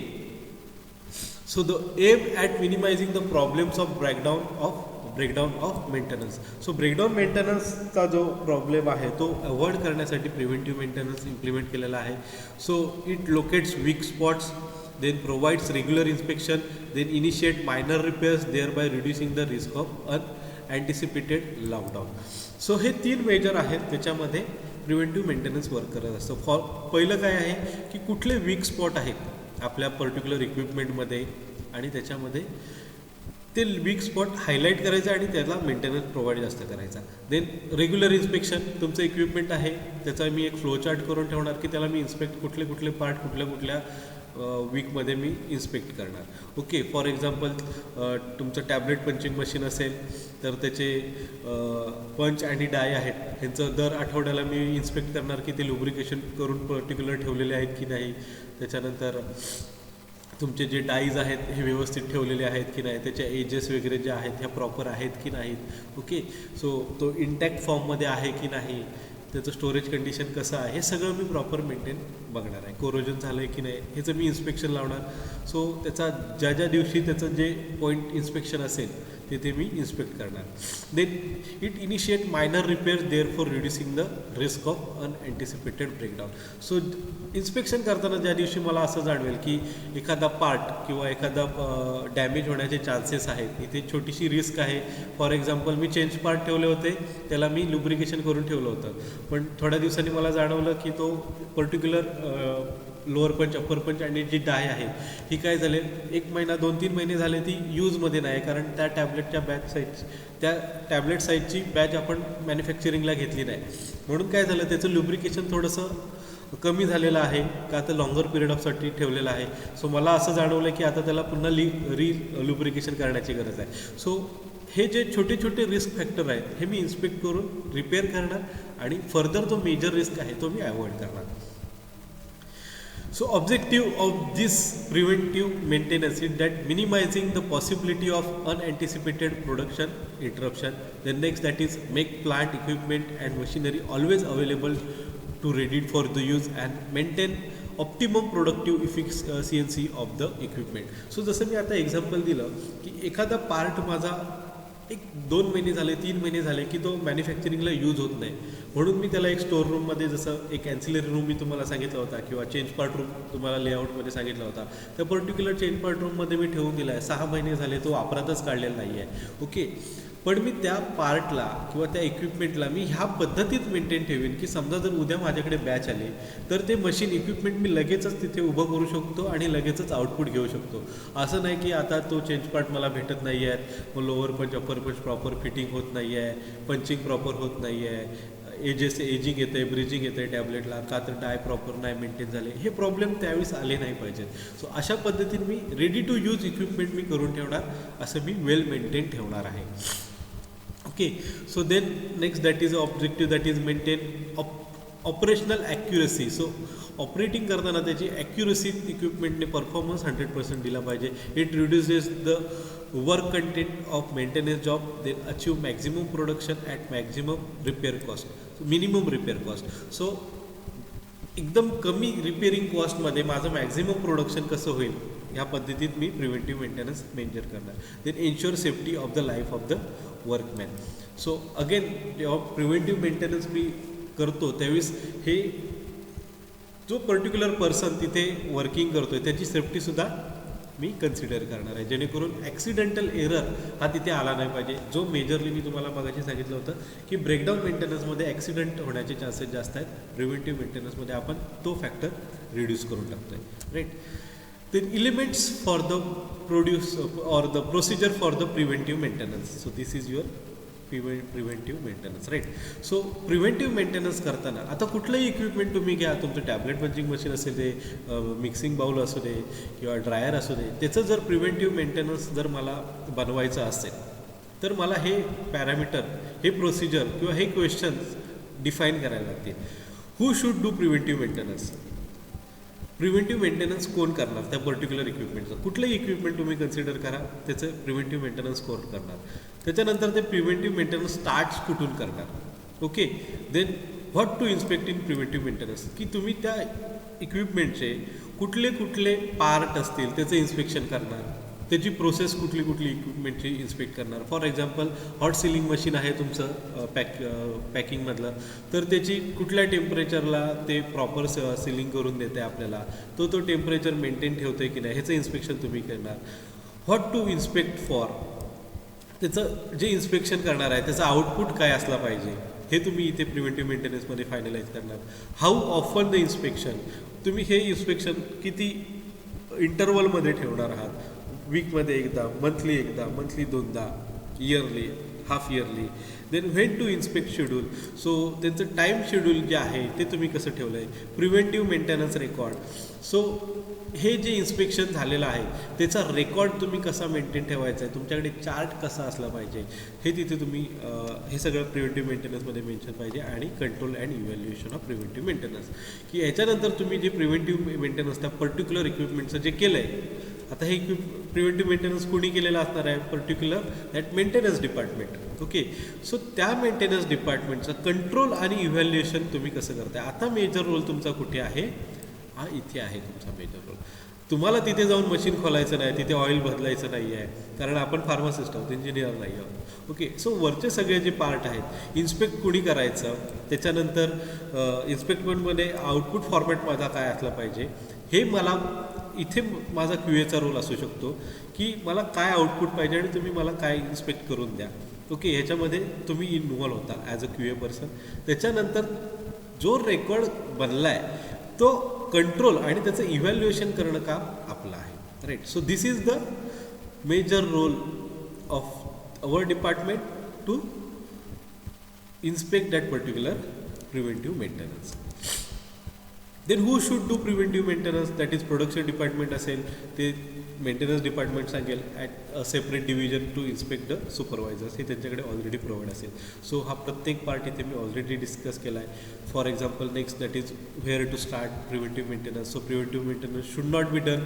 so the aim at minimizing the problems of breakdown of maintenance. So breakdown मेंटेनन्सचा जो प्रॉब्लेम आहे तो अवॉइड करण्यासाठी प्रिव्हेंटिव्ह मेंटेनन्स इम्प्लिमेंट केलेला आहे. So it locates weak spots, then provides regular inspection, then initiate minor repairs, thereby reducing the risk of unanticipated lockdown. So हे 3 मेजर आहेत त्याच्यामध्ये प्रिव्हेंटिव्ह मेंटेनन्स वर्क करत असतं. पहिलं काय आहे की कुठले वीक स्पॉट आहेत आपल्या पर्टिक्युलर इक्विपमेंटमध्ये आणि त्याच्यामध्ये ते वीक स्पॉट हायलाईट करायचं आणि त्याला मेंटेनन्स प्रोव्हाइड जास्त करायचा. देन रेग्युलर इन्स्पेक्शन, तुमचं इक्विपमेंट आहे त्याचा मी एक फ्लो चार्ट करून ठेवणार की त्याला मी इन्स्पेक्ट कुठले पार्ट कुठल्या वीकमध्ये मी इन्स्पेक्ट करणार. ओके, फॉर एक्झाम्पल तुमचं टॅबलेट पंचिंग मशीन असेल तर त्याचे पंच आणि डाय आहेत ह्यांचं दर आठवड्याला मी इन्स्पेक्ट करणार की ते लुब्रिकेशन करून पर्टिक्युलर ठेवलेले आहेत की नाही. त्याच्यानंतर तुमचे जे डाईज आहेत हे व्यवस्थित ठेवलेले आहेत की नाही, त्याच्या एजेस वगैरे ज्या आहेत ह्या प्रॉपर आहेत की नाहीत. ओके, सो तो इंटॅक्ट फॉर्ममध्ये आहे की नाही, त्याचं स्टोरेज कंडिशन कसं आहे, हे सगळं मी प्रॉपर मेंटेन बघणार आहे. कोरोजन झालं आहे की नाही ह्याचं मी इन्स्पेक्शन लावणार. सो त्याचा ज्या दिवशी त्याचं जे पॉईंट इन्स्पेक्शन असेल तिथे मी इन्स्पेक्ट करणार. Then it initiate minor repairs, there for reducing the risk of unanticipated breakdown. So inspection करताना ज्या दिवशी मला असं जाणवेल की एखादा पार्ट किंवा एखादा डॅमेज होण्याचे चान्सेस आहेत, इथे छोटीशी रिस्क आहे. For example me change part ठेवले होते, त्याला मी लुब्रिकेशन करून ठेवलं होतं, पण थोड्या दिवसांनी मला जाणवलं की तो पर्टिक्युलर लोअर पंच अप्पर पंच आणि जी डाय आहे ही काय झाले 1 महिना 2-3 महिने झाले ती यूजमध्ये नाही, कारण त्या टॅबलेट साईजची बॅच आपण मॅन्युफॅक्चरिंगला घेतली नाही. म्हणून काय झालं त्याचं लुब्रिकेशन थोडंसं कमी झालेलं आहे का आता लॉंगर पिरियड ऑफसाठी ठेवलेलं आहे. सो मला असं जाणवलं की आता त्याला पुन्हा लुब्रिकेशन करण्याची गरज आहे. सो हे जे छोटे रिस्क फॅक्टर आहेत हे मी इन्स्पेक्ट करून रिपेअर करणार आणि फर्दर तो मेजर रिस्क आहे तो मी अवॉइड करणार. So objective of this preventive maintenance is that minimizing the possibility of unanticipated production interruption. The next, that is make plant equipment and machinery always available to ready for the use and maintain optimum productive efficiency of the equipment. So जसं मी आता एक्झाम्पल दिलं की एखादा पार्ट माझा 1-2 महिने झाले 3 महिने झाले की तो मॅन्युफॅक्चरिंगला यूज होत नाही, म्हणून मी त्याला एक स्टोर रूममध्ये जसं एक ॲन्सिलरी रूम मी तुम्हाला सांगितला होता किंवा चेंज पार्ट रूम तुम्हाला लेआउटमध्ये सांगितला होता, त्या पर्टिक्युलर चेंज पार्ट रूममध्ये मी ठेवून दिला आहे. 6 महिने झाले तो वापरातच काढलेला नाही आहे. ओके, पण मी त्या पार्टला किंवा त्या इक्विपमेंटला मी ह्या पद्धतीत मेंटेन ठेवेन की समजा जर उद्या माझ्याकडे बॅच आली तर ते मशीन इक्विपमेंट मी लगेचच तिथे उभं करू शकतो आणि लगेचच आउटपुट घेऊ शकतो. असं नाही की आता तो चेंज पार्ट मला भेटत नाही आहेत, मग लोअर पंच अप्पर पंच प्रॉपर फिटिंग होत नाही आहे, पंचिंग प्रॉपर होत नाही आहे, एजिंग येतं आहे, ब्रिजिंग येतं आहे टॅबलेटला, का तर डाय प्रॉपर नाही मेंटेन झाले, हे प्रॉब्लेम त्यावेळेस आले नाही पाहिजेत. सो अशा पद्धतीने मी रेडी टू यूज इक्विपमेंट मी करून ठेवणार, असं मी वेल मेंटेन ठेवणार आहे. Okay, so then next that is objective that is maintain operational accuracy. So operating करताना त्याची ॲक्युरसी इक्विपमेंटने परफॉर्मन्स 100% दिला पाहिजे. It reduces the work content of maintenance job, then achieve maximum production at maximum repair cost, so minimum repair cost. So एकदम कमी रिपेअरिंग कॉस्टमध्ये माझं मॅक्झिमम प्रोडक्शन कसं होईल ह्या पद्धतीत मी प्रिव्हेंटिव्ह मेंटेनन्स मेंटेन करणार. Then ensure safety of the life of the workman. So again जेव्हा प्रिव्हेंटिव्ह मेंटेनन्स मी करतो त्यावेळेस हे जो पर्टिक्युलर पर्सन तिथे वर्किंग करतोय त्याची सेफ्टीसुद्धा मी कन्सिडर करणार आहे, जेणेकरून ॲक्सिडेंटल एरर हा तिथे आला नाही पाहिजे. जो मेजरली मी तुम्हाला मागाशी सांगितलं होतं की ब्रेकडाऊन मेंटेनन्समध्ये ॲक्सिडेंट होण्याचे चान्सेस जास्त आहेत, प्रिव्हेंटिव्ह मेंटेनन्समध्ये आपण तो फॅक्टर रिड्यूस करून टाकतो आहे, right. Then elements for the produce or the procedure for the preventive maintenance. So this is your preventive maintenance, right. So preventive maintenance करताना आता कुठलंही इक्विपमेंट तुम्ही घ्या, तुमचं टॅबलेट पंचिंग मशीन असेल दे, मिक्सिंग बाउल असू दे किंवा ड्रायर असू दे, त्याचं जर प्रिव्हेंटिव्ह मेंटेनन्स जर मला बनवायचं असेल तर मला हे पॅरामीटर, हे प्रोसिजर किंवा हे क्वेश्चन्स डिफाईन करायला लागतील. Who should do preventive maintenance? Preventive maintenance कोण करणार त्या पर्टिक्युलर इक्विपमेंटचं? कुठलंही इक्विपमेंट तुम्ही कन्सिडर करा, त्याचं प्रिव्हेंटिव्ह मेंटेनन्स कोण करणार. त्याच्यानंतर ते प्रिव्हेंटिव्ह मेंटेनन्स स्टार्ट्स कुठून करणार, okay. Then what to inspect in preventive maintenance, की तुम्ही त्या इक्विपमेंटचे कुठले कुठले पार्ट असतील त्याचं इन्स्पेक्शन करणार, त्याची प्रोसेस कुठली कुठली इक्विपमेंटची इन्स्पेक्ट करणार. For example hot ceiling machine आहे तुमचं पॅकिंगमधलं, तर त्याची कुठल्या टेम्परेचरला ते प्रॉपर सिलिंग करून देते आपल्याला, तो टेम्परेचर मेंटेन ठेवतो आहे की नाही ह्याचं इन्स्पेक्शन तुम्ही करणार. व्हॉट टू इन्स्पेक्ट फॉर, त्याचं जे इन्स्पेक्शन करणार आहे त्याचा आउटपुट काय असला पाहिजे हे तुम्ही इथे प्रिव्हेंटिव्ह मेंटेनन्समध्ये फायनलाइज करणार. हाऊ ऑफन द इन्स्पेक्शन, तुम्ही हे इन्स्पेक्शन किती इंटरवलमध्ये ठेवणार आहात, वीकमध्ये एकदा, मंथली दोनदा, yearly, half yearly. Then when to inspect schedule, so त्यांचं टाईम शेड्यूल जे आहे ते तुम्ही कसं ठेवलं आहे. प्रिव्हेंटिव्ह मेंटेनन्स रेकॉर्ड, सो हे जे इन्स्पेक्शन झालेलं आहे त्याचा रेकॉर्ड तुम्ही कसा मेंटेन ठेवायचा आहे, तुमच्याकडे चार्ट कसा असला पाहिजे हे तिथे तुम्ही हे सगळं प्रिव्हेंटिव्ह मेंटेनन्समध्ये मेन्शन पाहिजे. आणि control and evaluation of preventive maintenance, की याच्यानंतर तुम्ही जे प्रिव्हेंटिव्ह मेंटेनन्स त्या पर्टिक्युलर इक्विपमेंटचं जे केलं आहे, आता हे प्रिव्हेंटिव्ह मेंटेनन्स कोणी केलेलं असणार आहे, particular that maintenance department, okay. So त्या मेंटेनन्स डिपार्टमेंटचं कंट्रोल आणि इव्हॅल्युएशन तुम्ही कसं करताय. आता मेजर रोल तुमचा कुठे आहे, हा इथे आहे तुमचा मेजर रोल. तुम्हाला तिथे जाऊन मशीन खोलायचं नाही, तिथे ऑइल बदलायचं नाही आहे, कारण आपण फार्मासिस्ट आहोत, इंजिनियर नाही आहोत, ओके. सो वरचे सगळे जे पार्ट आहेत इन्स्पेक्ट कुणी करायचं, त्याच्यानंतर इन्स्पेक्टमेंटमध्ये आउटपुट फॉर्मॅट माझा काय असला पाहिजे, हे मला इथे माझा क्यूएचा रोल असू शकतो, की मला काय आउटपुट पाहिजे आणि तुम्ही मला काय इन्स्पेक्ट करून द्या, ओके. ह्याच्यामध्ये तुम्ही इन्व्हॉल्व होता ॲज अ क्यूए पर्सन. त्याच्यानंतर जो रेकॉर्ड बनला आहे तो कंट्रोल आणि त्याचं इव्हॅल्युएशन करणं काम आपलं आहे, right. So this is the major role of our department to inspect that particular preventive maintenance. Then who should do preventive maintenance, that is production department असेल ते मेंटेनन्स डिपार्टमेंट सांगेल at a separate division to inspect the supervisors, हे त्यांच्याकडे ऑलरेडी प्रोव्हाइड असेल. सो हा प्रत्येक पार्ट इथे मी ऑलरेडी डिस्कस केला आहे. For example next that is where to start preventive maintenance. So preventive maintenance should not be done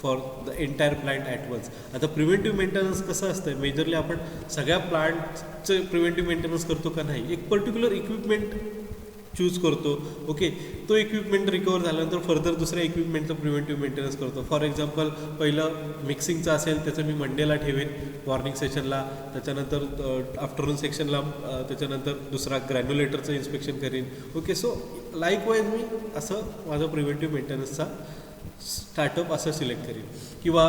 for the entire plant at once. आता प्रिव्हेंटिव्ह मेंटेनन्स कसं असतं, मेजरली आपण सगळ्या प्लांटचं प्रिव्हेंटिव्ह मेंटेनन्स करतो का नाही, एक पर्टिक्युलर इक्विपमेंट चूज करतो, ओके. तो इक्विपमेंट रिकवर झाल्यानंतर फर्दर दुसऱ्या इक्विपमेंटचं प्रिव्हेंटिव्ह मेंटेनन्स करतो. फॉर एक्झाम्पल पहिलं मिक्सिंगचं असेल त्याचं मी मंडेला ठेवेन मॉर्निंग सेशनला, त्याच्यानंतर आफ्टरनून सेक्शनला, त्याच्यानंतर दुसरा ग्रॅन्युलेटरचं इन्स्पेक्शन करेन, ओके. सो लाईकवाईज मी असं माझं प्रिव्हेंटिव्ह मेंटेनन्सचा स्टार्टअप असं सिलेक्ट करेन. किंवा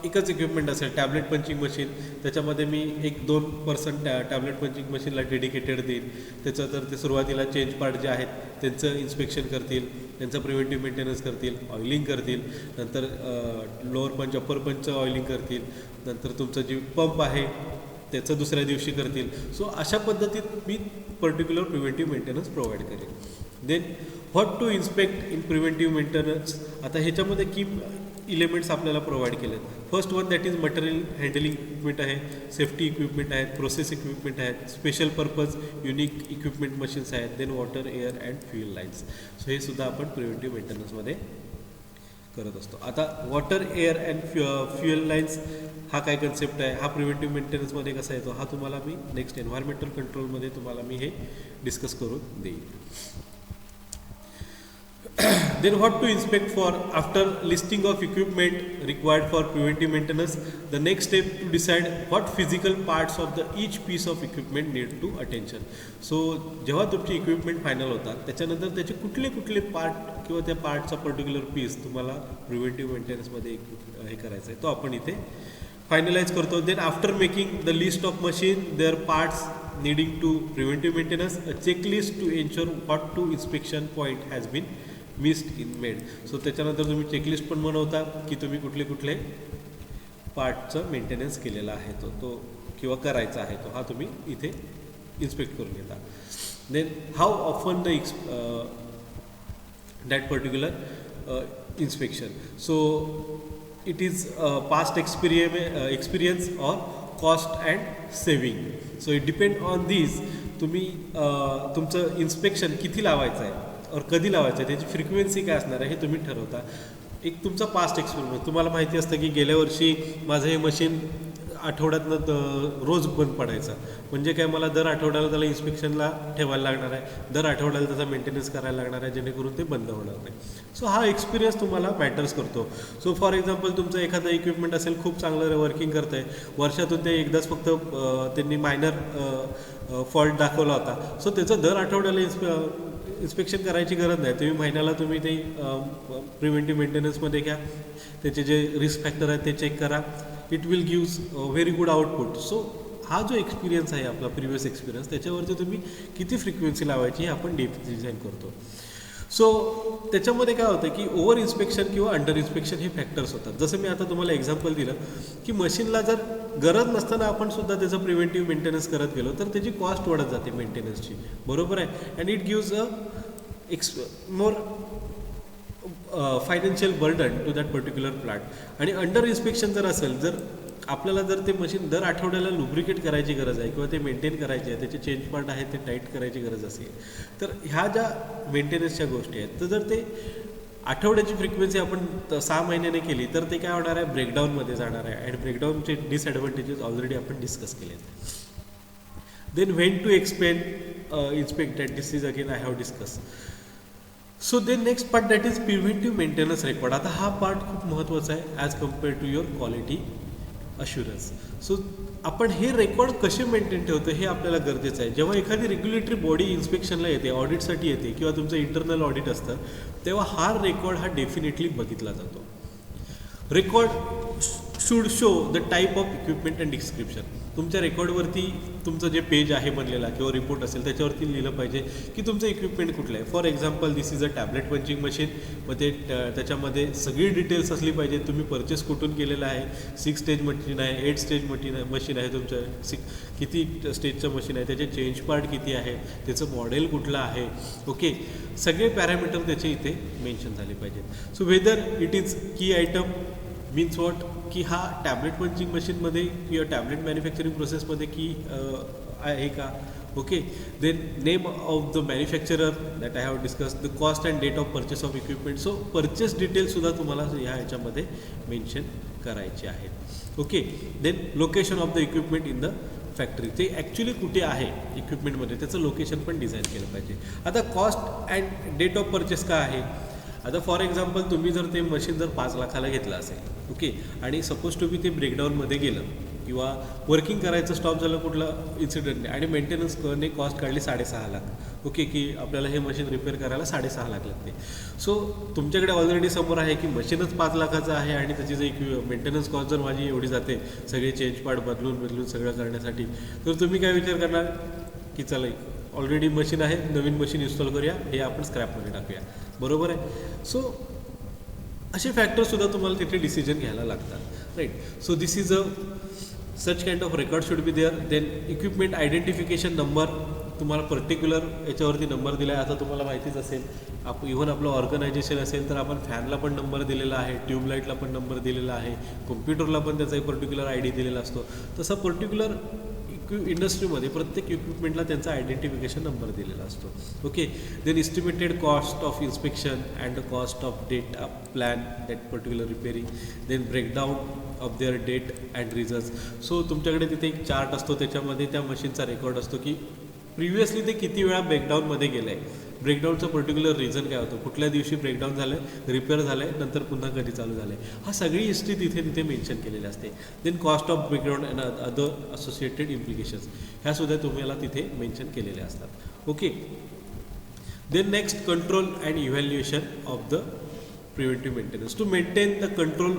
एकच इक्विपमेंट असेल टॅबलेट पंचिंग मशीन, त्याच्यामध्ये मी 1-2% टॅबलेट पंचिंग मशीनला डेडिकेटेड देईन. त्याचं तर ते सुरुवातीला चेंज पार्ट जे आहेत त्यांचं इन्स्पेक्शन करतील, त्यांचं प्रिव्हेंटिव्ह मेंटेनन्स करतील, ऑइलिंग करतील, नंतर लोअर पंच अप्पर पंचचं ऑइलिंग करतील, नंतर तुमचं जे पंप आहे त्याचं दुसऱ्या दिवशी करतील. सो अशा पद्धतीत मी पर्टिक्युलर प्रिव्हेंटिव्ह मेंटेनन्स प्रोव्हाइड करेन. Then what to inspect in preventive maintenance, आता ह्याच्यामध्ये की इलेमेंट्स आपल्याला प्रोव्हाइड केलेत. First one that is material handling equipment आहे, सेफ्टी इक्विपमेंट आहेत, प्रोसेस इक्विपमेंट आहेत, special purpose unique equipment machines आहेत, then water, air and fuel lines. So हे सुद्धा आपण प्रिव्हेंटिव्ह मेंटेनन्समध्ये करत असतो. आता water, air and fuel lines हा काय कन्सेप्ट आहे, हा प्रिव्हेंटिव्ह मेंटेनन्समध्ये कसा येतो, हा तुम्हाला मी नेक्स्ट एन्व्हायरमेंटल कंट्रोलमध्ये तुम्हाला मी हे डिस्कस करून देईन. Then what to inspect for after listing of equipment required for preventive maintenance? The next step to decide what physical parts of the each piece of equipment need to attention. So जेव्हा तुमची इक्विपमेंट फायनल होतात त्याच्यानंतर त्याचे कुठले कुठले पार्ट किंवा त्या पार्टचा पर्टिक्युलर पीस तुम्हाला प्रिव्हेंटिव्ह मेंटेनन्समध्ये हे करायचं आहे तो आपण इथे फायनलाइज करतो. Then after making the list of machine their parts needing to preventive maintenance, a checklist to ensure what to inspection point has been missed in made. So त्याच्यानंतर तुम्ही चेकलिस्ट पण बनवता की तुम्ही कुठले कुठले पार्टचं मेंटेनन्स केलेला आहे तो किंवा करायचा आहे तो हा तुम्ही इथे इन्स्पेक्ट करून घेता. Then how often the that particular inspection. So it is past experience और cost and saving. So it depend on this तुम्ही तुमचं इन्स्पेक्शन किती लावायचं आहे और कधी लावायचं आहे त्याची फ्रिक्वेन्सी काय असणार आहे हे तुम्ही ठरवता. एक तुमचा पास्ट एक्सपिरियन्स तुम्हाला माहिती असतं की गेल्या वर्षी माझं हे मशीन आठवड्यातनं रोज बंद पडायचं म्हणजे काय मला दर आठवड्याला त्याला इन्स्पेक्शनला ठेवायला लागणार आहे, दर आठवड्याला त्याचा मेंटेनन्स करायला लागणार आहे जेणेकरून ते बंद होणार नाही. सो हा एक्सपिरियन्स तुम्हाला मॅटर्स करतो. सो फॉर एक्झाम्पल तुमचं एखादं इक्विपमेंट असेल खूप चांगलं वर्किंग करतं आहे, वर्षातून ते एकदाच फक्त त्यांनी मायनर फॉल्ट दाखवला होता, सो त्याचं दर आठवड्याला इन्स्पेक्शन करायची गरज नाही. तुम्ही महिन्याला तुम्ही ते प्रिव्हेंटिव्ह मेंटेनन्समध्ये घ्या, त्याचे जे रिस्क फॅक्टर आहेत ते चेक करा. It will gives very good output. So हा जो एक्सपिरियन्स आहे आपला प्रिव्हियस एक्सपिरियन्स त्याच्यावरती तुम्ही किती फ्रिक्वेन्सी लावायची हे आपण डिझाईन करतो. सो त्याच्यामध्ये काय होतं की ओव्हर इन्स्पेक्शन किंवा अंडर इन्स्पेक्शन हे फॅक्टर्स होतात. जसं मी आता तुम्हाला एक्झाम्पल दिलं की मशीनला जर गरज नसताना आपण सुद्धा त्याचं प्रिव्हेंटिव्ह मेंटेनन्स करत गेलो तर त्याची कॉस्ट वाढत जाते मेंटेनन्सची, बरोबर आहे. And it gives more financial burden to that particular plant. आणि अंडर इन्स्पेक्शन जर असेल, जर आपल्याला जर ते मशीन दर आठवड्याला लुब्रिकेट करायची गरज आहे किंवा ते मेंटेन करायचे आहे, त्याचे चेंज पार्ट आहेत ते टाईट करायची गरज असेल, तर ह्या ज्या मेंटेनन्सच्या गोष्टी आहेत तर जर ते आठवड्याची फ्रिक्वेन्सी आपण 6 महिन्याने केली तर ते काय होणार आहे, ब्रेकडाऊनमध्ये जाणार आहे. आणि ब्रेकडाऊनचे डिसएडव्हान्टेजेस ऑलरेडी आपण डिस्कस केले आहेत. Then when to inspect that this is again I have discuss. So then next part that is preventive maintenance record. आता हा पार्ट खूप महत्त्वाचा आहे as compare to your quality assurance. So आपण हे रेकॉर्ड कसे मेंटेन ठेवतो हे आपल्याला गरजेचं आहे. जेव्हा एखादी रेग्युलेटरी बॉडी इन्स्पेक्शनला येते, ऑडिटसाठी येते किंवा तुमचं इंटरनल ऑडिट असतं तेव्हा हा रेकॉर्ड हा डेफिनेटली बघितला जातो. Record should show the type of equipment and description. तुमच्या रेकॉर्डवरती तुमचं जे पेज आहे बनलेला किंवा रिपोर्ट असेल त्याच्यावरती लिहिलं पाहिजे की तुमचं इक्विपमेंट कुठलं आहे. For example this is a tablet punching machine, मग ते त्याच्यामध्ये सगळी डिटेल्स असली पाहिजे. तुम्ही परचेस कुठून केलेलं आहे, 6 स्टेज मशीन आहे, 8 स्टेज मशीन आहे तुमचं, किती स्टेजचं मशीन आहे, त्याचे चेंज पार्ट किती आहे, त्याचं मॉडेल कुठलं आहे, ओके, सगळे पॅरामीटर त्याचे इथे मेन्शन झाले पाहिजेत. सो वेदर इट इज की आयटम मीन्स वॉट की हा टॅबलेट पंचिंग मशीनमध्ये किंवा टॅबलेट मॅन्युफॅक्चरिंग प्रोसेसमध्ये की आहे का, okay. Then name of the manufacturer that I have discuss, the cost and date of purchase of equipment. So purchase डिटेल्ससुद्धा तुम्हाला ह्याच्यामध्ये मेन्शन करायचे आहेत, okay. Then location of the equipment in the factory, ते ॲक्च्युली कुठे आहे इक्विपमेंटमध्ये त्याचं लोकेशन पण डिझाईन केलं पाहिजे. आता cost and date of purchase का आहे. आता फॉर एक्झाम्पल तुम्ही जर ते मशीन जर 5 लाखाला घेतलं असेल, ओके, आणि सपोज टू बी ते ब्रेकडाऊनमध्ये गेलं किंवा वर्किंग करायचं स्टॉप झालं कुठलं इन्सिडेंटने आणि मेंटेनन्सने कॉस्ट काढली 6.5 लाख, ओके, की आपल्याला हे मशीन रिपेअर करायला 6.5 लाख लागते. सो तुमच्याकडे ऑलरेडी समोर आहे की मशीनच 5 लाखाचं आहे आणि त्याची जर मेंटेनन्स कॉस्ट जर माझी एवढी जाते सगळे चेंज पार्ट बदलून सगळं करण्यासाठी, तर तुम्ही काय विचार करणार की चला ऑलरेडी मशीन आहे, नवीन मशीन इन्स्टॉल करूया, हे आपण स्क्रॅपमध्ये टाकूया, बरोबर आहे. सो असे फॅक्टर्ससुद्धा तुम्हाला तिथे डिसिजन घ्यायला लागतात, right. So this is a such kind of record should be there. Then equipment identification number, तुम्हाला पर्टिक्युलर याच्यावरती नंबर दिला आहे. आता तुम्हाला माहितीच असेल इव्हन आपलं ऑर्गनायझेशन असेल तर आपण फॅनला पण नंबर दिलेला आहे, ट्यूबलाईटला पण नंबर दिलेला आहे, कम्प्युटरला पण त्याचा एक पर्टिक्युलर ID दिलेला असतो. तसा पर्टिक्युलर इंडस्ट्रीमध्ये प्रत्येक इक्विपमेंटला त्यांचा आयडेंटिफिकेशन नंबर दिलेला असतो. Okay. Then estimated cost of inspection and the cost of date plan that particular repairing. Then breakdown of their date and reasons. So तुमच्याकडे तिथे एक चार्ट असतो, त्याच्यामध्ये त्या मशीनचा रेकॉर्ड असतो की प्रिव्हियसली ते किती वेळा ब्रेकडाऊनमध्ये गेलं आहे, ब्रेकडाऊनचं पर्टिक्युलर रिझन काय होतं, कुठल्या दिवशी ब्रेकडाऊन झालं, रिपेअर झालं आहे, नंतर पुन्हा कधी चालू झालं आहे, हा सगळी हिस्ट्री तिथे मेन्शन केलेली असते. Then cost of breakdown and other associated implications ह्यासुद्धा तुम्हाला तिथे मेन्शन केलेल्या असतात. Okay. Then next control and evaluation of the preventive maintenance. To maintain the control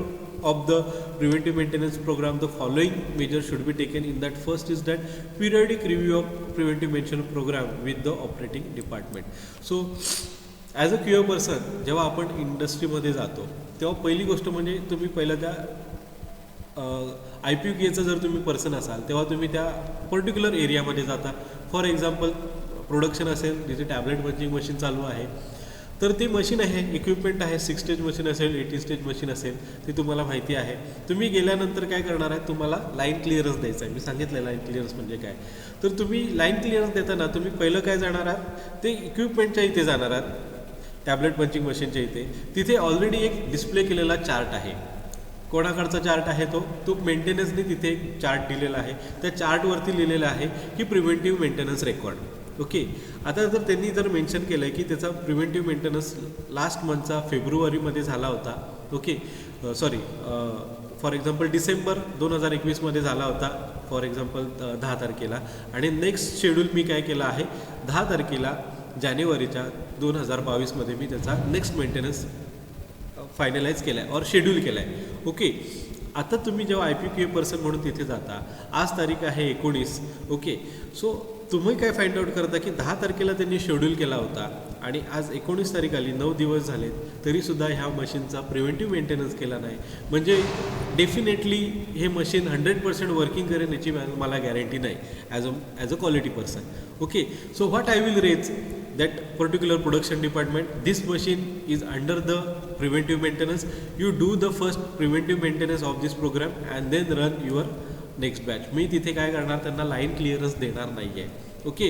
of the preventive maintenance program, the following measures should be taken. In that, first is that periodic review of preventive maintenance program with the operating department. So as a QA person, जेव्हा आपण इंडस्ट्रीमध्ये जातो तेव्हा पहिली गोष्ट म्हणजे तुम्ही पहिलं त्या IPQAचं जर तुम्ही पर्सन असाल तेव्हा तुम्ही त्या पर्टिक्युलर एरियामध्ये जाता. फॉर एक्झाम्पल प्रोडक्शन असेल जिथे टॅबलेट पंचिंग मशीन चालू आहे, तर ते मशीन आहे, इक्विपमेंट आहे, 6 स्टेज मशीन असेल, 18 स्टेज मशीन असेल, ते तुम्हाला माहिती आहे. तुम्ही गेल्यानंतर काय करणार आहे, तुम्हाला लाईन क्लिअरन्स द्यायचा आहे. मी सांगितलं लाईन क्लिअरन्स म्हणजे काय. तर तुम्ही लाईन क्लिअरन्स देताना तुम्ही पहिलं काय जाणार आहात, ते इक्विपमेंटच्या इथे जाणार आहात, टॅबलेट पंचिंग मशीनच्या इथे. तिथे ऑलरेडी एक डिस्प्ले केलेला चार्ट आहे. कोणाकडचा चार्ट आहे तो मेंटेनन्सने तिथे एक चार्ट दिलेला आहे. त्या चार्टवरती लिहिलेलं आहे की प्रिव्हेंटिव्ह मेंटेनन्स रेकॉर्ड. ओके. आता जर त्यांनी जर मेन्शन केलं आहे की त्याचा प्रिव्हेंटिव्ह मेंटेनन्स लास्ट मंथचा फेब्रुवारीमध्ये झाला होता. Okay. Sorry, for example December 2021मध्ये झाला होता, फॉर एक्झाम्पल 10 तारखेला. आणि नेक्स्ट शेड्यूल मी काय केलं आहे, 10 तारखेला जानेवारीच्या 2022मध्ये मी त्याचा नेक्स्ट मेंटेनन्स फायनलाइज केला आहे और शेड्यूल केला आहे. ओके. आता तुम्ही जेव्हा IPQA पर्सन म्हणून तिथे जाता, आज तारीख आहे 19. ओके. सो तुम्ही काय फाइंड आउट करता की 10 तारखेला त्यांनी शेड्यूल केला होता आणि आज 19 तारीख आली, 9 दिवस झालेत, तरीसुद्धा ह्या मशीनचा प्रिव्हेंटिव्ह मेंटेनन्स केला नाही. म्हणजे डेफिनेटली हे मशीन 100% वर्किंग करेन याची मला गॅरंटी नाही as a quality person. Okay. So what I will raise that particular production department, this machine is under the preventive maintenance. You do the first preventive maintenance of this program and then run your next batch. मी तिथे काय करणार, त्यांना लाईन क्लिअरन्स देणार नाही आहे. Okay.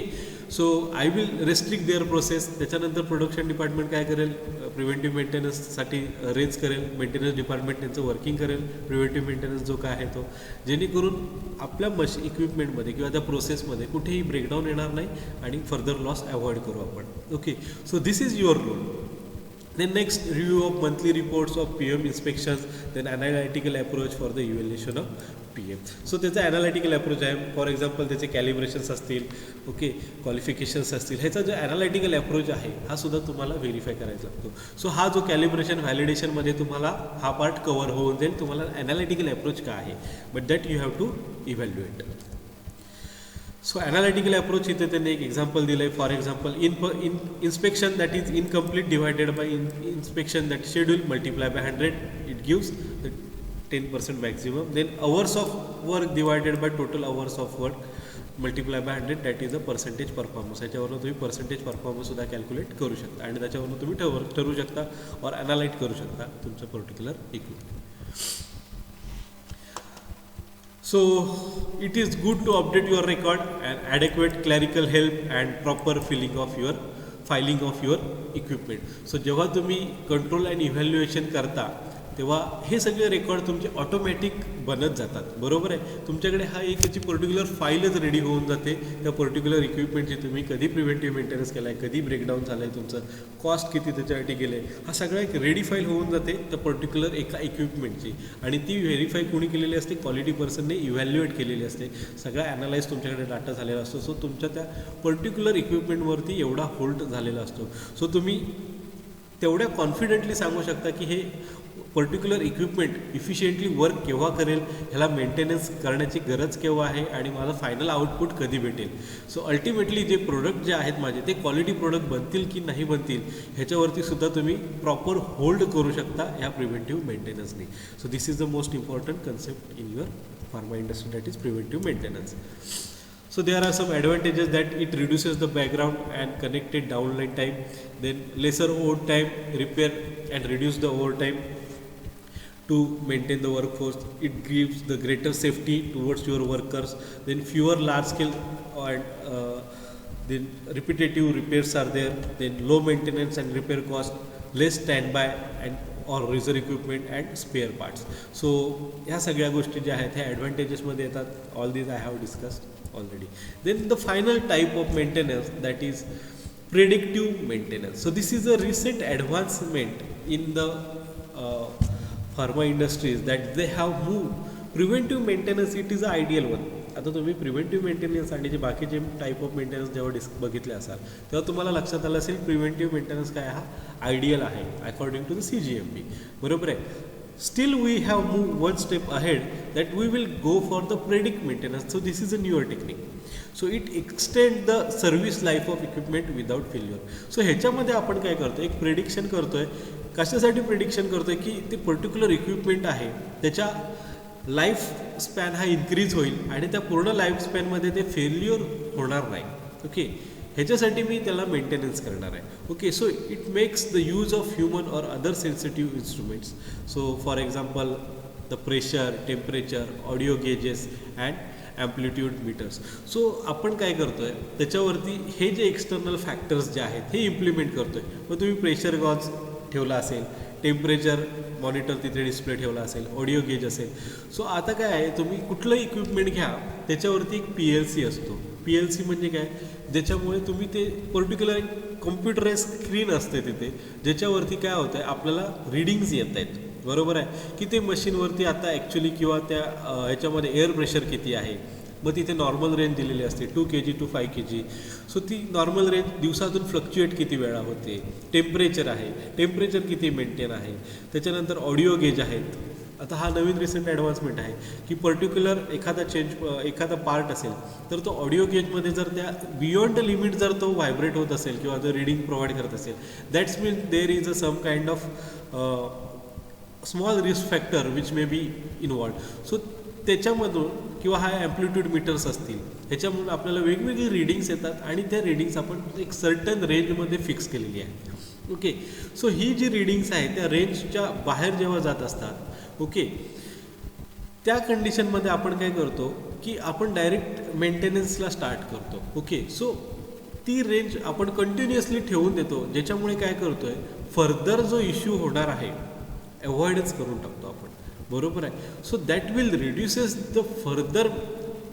So I will restrict their process. त्याच्यानंतर प्रोडक्शन डिपार्टमेंट काय करेल, प्रिव्हेंटिव्ह मेंटेनन्ससाठी रेज करेल, मेंटेनन्स डिपार्टमेंट त्यांचं वर्किंग करेल प्रिव्हेंटिव्ह मेंटेनन्स जो काय आहे तो, जेणेकरून आपल्या इक्विपमेंटमध्ये किंवा त्या प्रोसेसमध्ये कुठेही ब्रेकडाऊन येणार नाही आणि फर्दर लॉस अवॉइड करू आपण. Okay. So this is your role. Then next, review of monthly reports of PM inspections, then analytical approach for the evaluation of PM. So त्याचा ॲनालिटिकल अप्रोच आहे. फॉर एक्झाम्पल त्याचे कॅलिब्रेशन्स असतील, ओके, क्वालिफिकेशन्स असतील, ह्याचा जो ॲनालिटिकल अप्रोच आहे हा सुद्धा तुम्हाला व्हेरीफाय करायचा लागतो. सो हा जो कॅलिब्रेशन व्हॅलिडेशनमध्ये तुम्हाला हा पार्ट कव्हर होऊन जाईल. तुम्हाला ॲनालिटिकल अप्रोच काय आहे, but that you have to evaluate. So analytical approach इथे त्यांनी एक एक्झाम्पल दिलं आहे. For example inspection that is incomplete divided by inspection that schedule multiply by 100 it gives 10% maximum. Then hours of work divided by total hours of work multiply by 100 that is a percentage performance. ह्याच्यावरून तुम्ही पर्सेंटेज परफॉर्मन्ससुद्धा कॅल्क्युलेट करू शकता आणि त्याच्यावरून तुम्ही ठरवू शकता और ॲनालाइज करू शकता तुमचं particular equipment. So it is good to update your record and adequate clerical help and proper filing of your equipment. So जेव्हा तुम्ही कंट्रोल अँड इव्हॅल्युएशन करता तेव्हा हे सगळे रेकॉर्ड तुमचे ऑटोमॅटिक बनत जातात. बरोबर आहे. तुमच्याकडे हा एक त्याची पर्टिक्युलर फाईलच रेडी होऊन जाते त्या पर्टिक्युलर इक्विपमेंटची. तुम्ही कधी प्रिव्हेंटिव्ह मेंटेनन्स केला आहे, कधी ब्रेकडाऊन झालं आहे, तुमचं कॉस्ट किती त्याच्यासाठी गेले, हा सगळा एक रेडी फाईल होऊन जाते त्या पर्टिक्युलर एका इक्विपमेंटची. आणि ती व्हेरीफाय कोणी केलेली असते, क्वालिटी पर्सनने इव्हॅल्युएट केलेली असते. सगळा ॲनालाइज तुमच्याकडे डाटा झालेला असतो. सो तुमच्या त्या पर्टिक्युलर इक्विपमेंटवरती एवढा होल्ड झालेला असतो. सो तुम्ही तेवढ्या कॉन्फिडेंटली सांगू शकता की हे पर्टिक्युलर इक्विपमेंट इफिशियंटली वर्क केव्हा करेल, ह्याला मेंटेनन्स करण्याची गरज केव्हा आहे आणि मला फायनल आउटपुट कधी भेटेल. सो अल्टिमेटली जे प्रोडक्ट जे आहेत माझे ते क्वालिटी प्रोडक्ट बनतील की नाही बनतील ह्याच्यावरती सुद्धा तुम्ही प्रॉपर होल्ड करू शकता ह्या प्रिव्हेंटिव्ह मेंटेनन्सनी. So this is the most important concept in your pharma industry, that is preventive maintenance. So there are some advantages that it reduces the background and connected downline time, then lesser overtime repair and reduce the overtime, to maintain the workforce. It gives the greater safety towards your workers. Then fewer large scale and then repetitive repairs are there. Then low maintenance and repair cost, less standby and or reserve equipment and spare parts. So ह्या सगळ्या गोष्टी ज्या आहेत ह्या ॲडव्हान्टेजेसमध्ये येतात. All these I have discussed already. Then the final type of maintenance, that is predictive maintenance. So this is a recent advancement in the pharma industries that they have moved. Preventive maintenance, it is an ideal one. आता तुम्ही प्रिव्हेंटिव्ह मेंटेनन्स आणि जे बाकीचे टाईप ऑफ मेंटेनन्स जेव्हा बघितले असाल तेव्हा तुम्हाला लक्षात आलं असेल प्रिव्हेंटिव्ह मेंटेनन्स काय हा आयडियल आहे अकॉर्डिंग टू द CGMP. बरोबर आहे. Still we have moved one step ahead, that we will go for the predict maintenance. So this is a newer technique. So it extend the service life of equipment without failure. So ह्याच्यामध्ये आपण काय करतोय, एक प्रेडिक्शन करतोय. कशासाठी प्रेडिक्शन करतोय की ते पर्टिक्युलर इक्विपमेंट आहे त्याच्या लाईफ स्पॅन हा इन्क्रीज होईल आणि त्या पूर्ण लाईफ स्पॅनमध्ये ते फेल्युअर होणार नाही. ओके, ह्याच्यासाठी मी त्याला मेंटेनन्स करणार आहे. Okay, so it makes the use of human और other sensitive instruments. So for example the pressure, temperature, audio gauges and amplitude meters. So आपण काय करतो आहे त्याच्यावरती हे जे एक्सटर्नल फॅक्टर्स जे आहेत हे इम्प्लिमेंट करतो आहे. मग तुम्ही प्रेशर गॉज ठेवला असेल, टेम्परेचर मॉनिटर तिथे डिस्प्ले ठेवला असेल, ऑडिओ गेज असेल. सो आता काय आहे, तुम्ही कुठलंही इक्विपमेंट घ्या त्याच्यावरती एक PLC असतो. PLC म्हणजे काय, ज्याच्यामुळे तुम्ही ते पर्टिक्युलर कम्प्युटराइज स्क्रीन असते तिथे ज्याच्यावरती काय होतं आहे आपल्याला रीडिंग्स येत आहेत. बरोबर आहे की ते मशीनवरती आता ॲक्च्युली किंवा त्या ह्याच्यामध्ये एअर प्रेशर किती आहे. मग तिथे नॉर्मल रेंज दिलेली असते 2 kg to 5 kg. सो ती नॉर्मल रेंज दिवसातून फ्लक्च्युएट किती वेळा होते. टेम्परेचर आहे, टेम्परेचर किती मेंटेन आहे. त्याच्यानंतर ऑडिओ गेज आहेत. आता हा नवीन रिसेंट ॲडव्हान्समेंट आहे की पर्टिक्युलर एखादा पार्ट असेल तर तो ऑडिओ गेजमध्ये जर त्या बियॉन्ड लिमिट जर तो व्हायब्रेट होत असेल किंवा जर रीडिंग प्रोव्हाइड करत असेल, that's mean there is a some kind of small risk factor which may be involved. So त्याच्यामधून किंवा हा ॲम्प्लिट्यूड मीटर्स असतील ह्याच्यामधून आपल्याला वेगवेगळी रीडिंग्स येतात आणि त्या रीडिंग्स आपण एक सर्टन रेंजमध्ये फिक्स केलेली आहे. ओके, सो ही जी रीडिंग्स आहेत त्या रेंजच्या बाहेर जेव्हा जात असतात, ओके, त्या कंडिशनमध्ये आपण काय करतो की आपण डायरेक्ट मेंटेनन्सला स्टार्ट करतो. ओके, सो ती रेंज आपण कंटिन्युअसली ठेवून देतो ज्याच्यामुळे काय करतोय फर्दर जो इश्यू होणार आहे अवॉइडच करून टाकतो आपण. बरोबर आहे. So that will reduces the further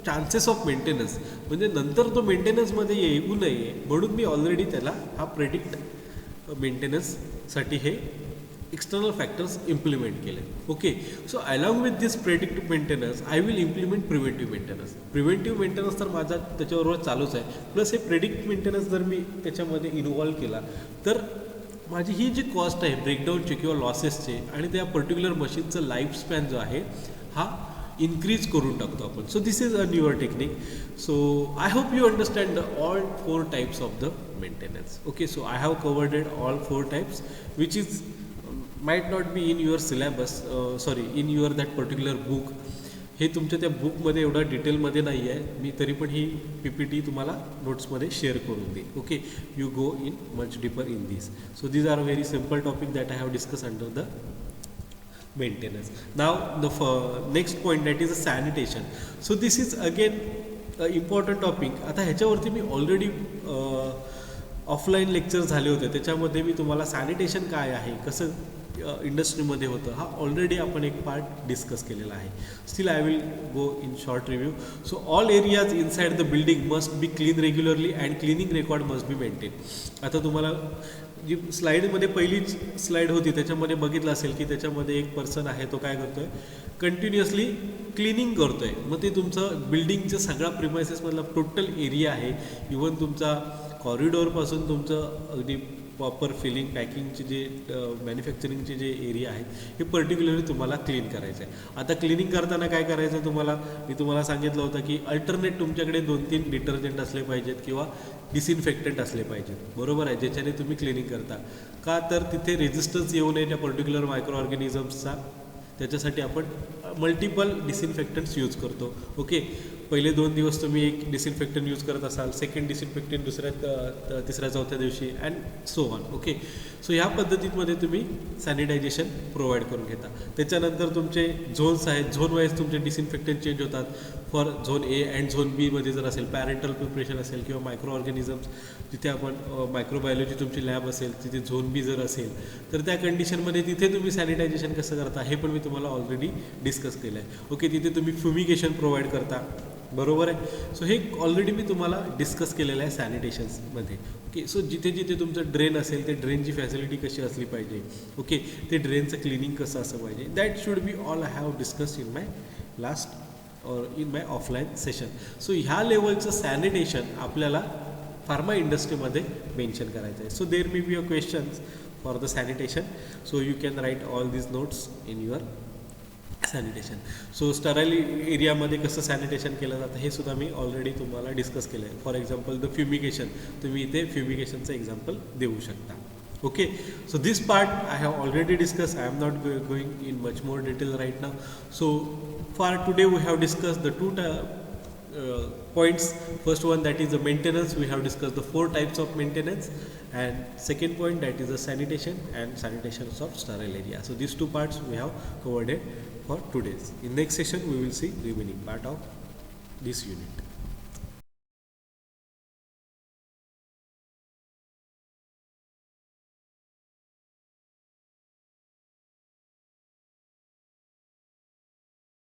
chances of maintenance. म्हणजे नंतर तो मेंटेनन्समध्ये येऊ नये म्हणून मी ऑलरेडी त्याला हा प्रेडिक्ट मेंटेनन्ससाठी हे एक्सटर्नल फॅक्टर्स इम्प्लिमेंट केले. Okay, so along with this predictive maintenance I will implement preventive maintenance. Preventive maintenance तर माझा त्याच्याबरोबर चालूच आहे, प्लस हे प्रेडिक्ट मेंटेनन्स जर मी त्याच्यामध्ये इन्व्हॉल्व केला तर माझी ही जी कॉस्ट आहे ब्रेकडाऊनची किंवा लॉसेसचे आणि त्या पर्टिक्युलर मशीनचं लाईफ स्पॅन जो आहे हा इन्क्रीज करून टाकतो आपण. So this is a newer technique. So I hope you understand all 4 types of the maintenance. Okay, so I have covered all 4 types which is might not be in your syllabus, in your that particular book. हे तुमच्या त्या बुकमध्ये एवढं डिटेलमध्ये नाही आहे. मी तरी पण ही PPT तुम्हाला नोट्समध्ये शेअर करून देईन. Okay, you go in much deeper in this. So these are very simple topic that I have discuss under the maintenance. Now the next point that is a sanitation. So this is again important topic. आता ह्याच्यावरती मी ऑलरेडी ऑफलाईन लेक्चर झाले होते, त्याच्यामध्ये मी तुम्हाला सॅनिटेशन काय आहे, कसं इंडस्ट्रीमध्ये होतं, हा ऑलरेडी आपण एक पार्ट डिस्कस केलेला आहे. Still I will go in short review. So all areas inside the building must be clean regularly and cleaning record must be maintain. आता तुम्हाला जी स्लाईडमध्ये पहिलीच स्लाईड होती त्याच्यामध्ये बघितलं असेल की त्याच्यामध्ये एक पर्सन आहे तो काय करतो आहे कंटिन्युअसली क्लिनिंग करतो आहे. मग ते तुमचं बिल्डिंगचं सगळा प्रिमायसेसमधला टोटल एरिया आहे, इवन तुमचा कॉरिडॉरपासून तुमचं अगदी प्रॉपर फिलिंग पॅकिंगचे जे मॅन्युफॅक्चरिंगचे जे एरिया आहेत हे पर्टिक्युलरली तुम्हाला क्लीन करायचं आहे. आता क्लिनिंग करताना काय करायचं मी तुम्हाला सांगितलं होतं की अल्टरनेट तुमच्याकडे 2-3 डिटर्जंट असले पाहिजेत किंवा डिसइन्फेक्टंट असले पाहिजेत. बरोबर आहे, ज्याच्याने तुम्ही क्लिनिंग करता. का तर तिथे रेजिस्टन्स येऊ नये त्या पर्टिक्युलर मायक्रो ऑर्गॅनिझम्सचा, त्याच्यासाठी आपण मल्टिपल डिसइन्फेक्टंट्स यूज करतो. ओके, पहिले 2 दिवस तुम्ही एक डिसइन्फेक्टंट यूज करत असाल, सेकंड डिसइन्फेक्टंट तिसऱ्या चौथ्या दिवशी and so on. Okay, so ह्या पद्धतीमध्ये तुम्ही सॅनिटायझेशन प्रोव्हाइड करून घेता. त्याच्यानंतर तुमचे झोन्स आहेत, झोन वाईज तुमचे डिसइन्फेक्टंट चेंज होतात. For zone A and zone B मध्ये जर असेल पॅरेंटल प्रिपरेशन असेल किंवा मायक्रो ऑर्गॅनिझम्स, जिथे आपण मायक्रोबायोलॉजी तुमची लॅब असेल तिथे झोन बी जर असेल तर त्या कंडिशनमध्ये तिथे तुम्ही सॅनिटायझेशन कसं करता हे पण मी तुम्हाला ऑलरेडी डिस्कस केलं आहे. ओके, तिथे तुम्ही फ्युमिगेशन प्रोव्हाइड करता, बरोबर आहे. सो हे ऑलरेडी मी तुम्हाला डिस्कस केलेलं आहे सॅनिटेशन्समध्ये. ओके, सो जिथे जिथे तुमचं ड्रेन असेल ते ड्रेनची फॅसिलिटी कशी असली पाहिजे, ओके, ते ड्रेनचं क्लिनिंग कसं असं पाहिजे, that should be all I have discussed in my last और in my offline session. So ह्या लेवलचं सॅनिटेशन आपल्याला फार्मा इंडस्ट्रीमध्ये मेन्शन करायचं आहे. So there may be a questions for the sanitation, so you can write all these notes in your sanitation. So sterile एरियामध्ये कसं सॅनिटेशन केलं जातं हे सुद्धा मी ऑलरेडी तुम्हाला डिस्कस केलं आहे. फॉर एक्झाम्पल द फ्युमिगेशन, तुम्ही इथे फ्युमिगेशनचं एक्झाम्पल देऊ शकता. Okay, so this part I have already discussed. I am not going in much more detail right now. So for today we have discussed the two points. First one, that is the maintenance. We have discussed the 4 types of maintenance, and second point, that is the sanitation and sanitations of sterile area. So these 2 parts we have covered it for today's. In next session we will see remaining part of this unit.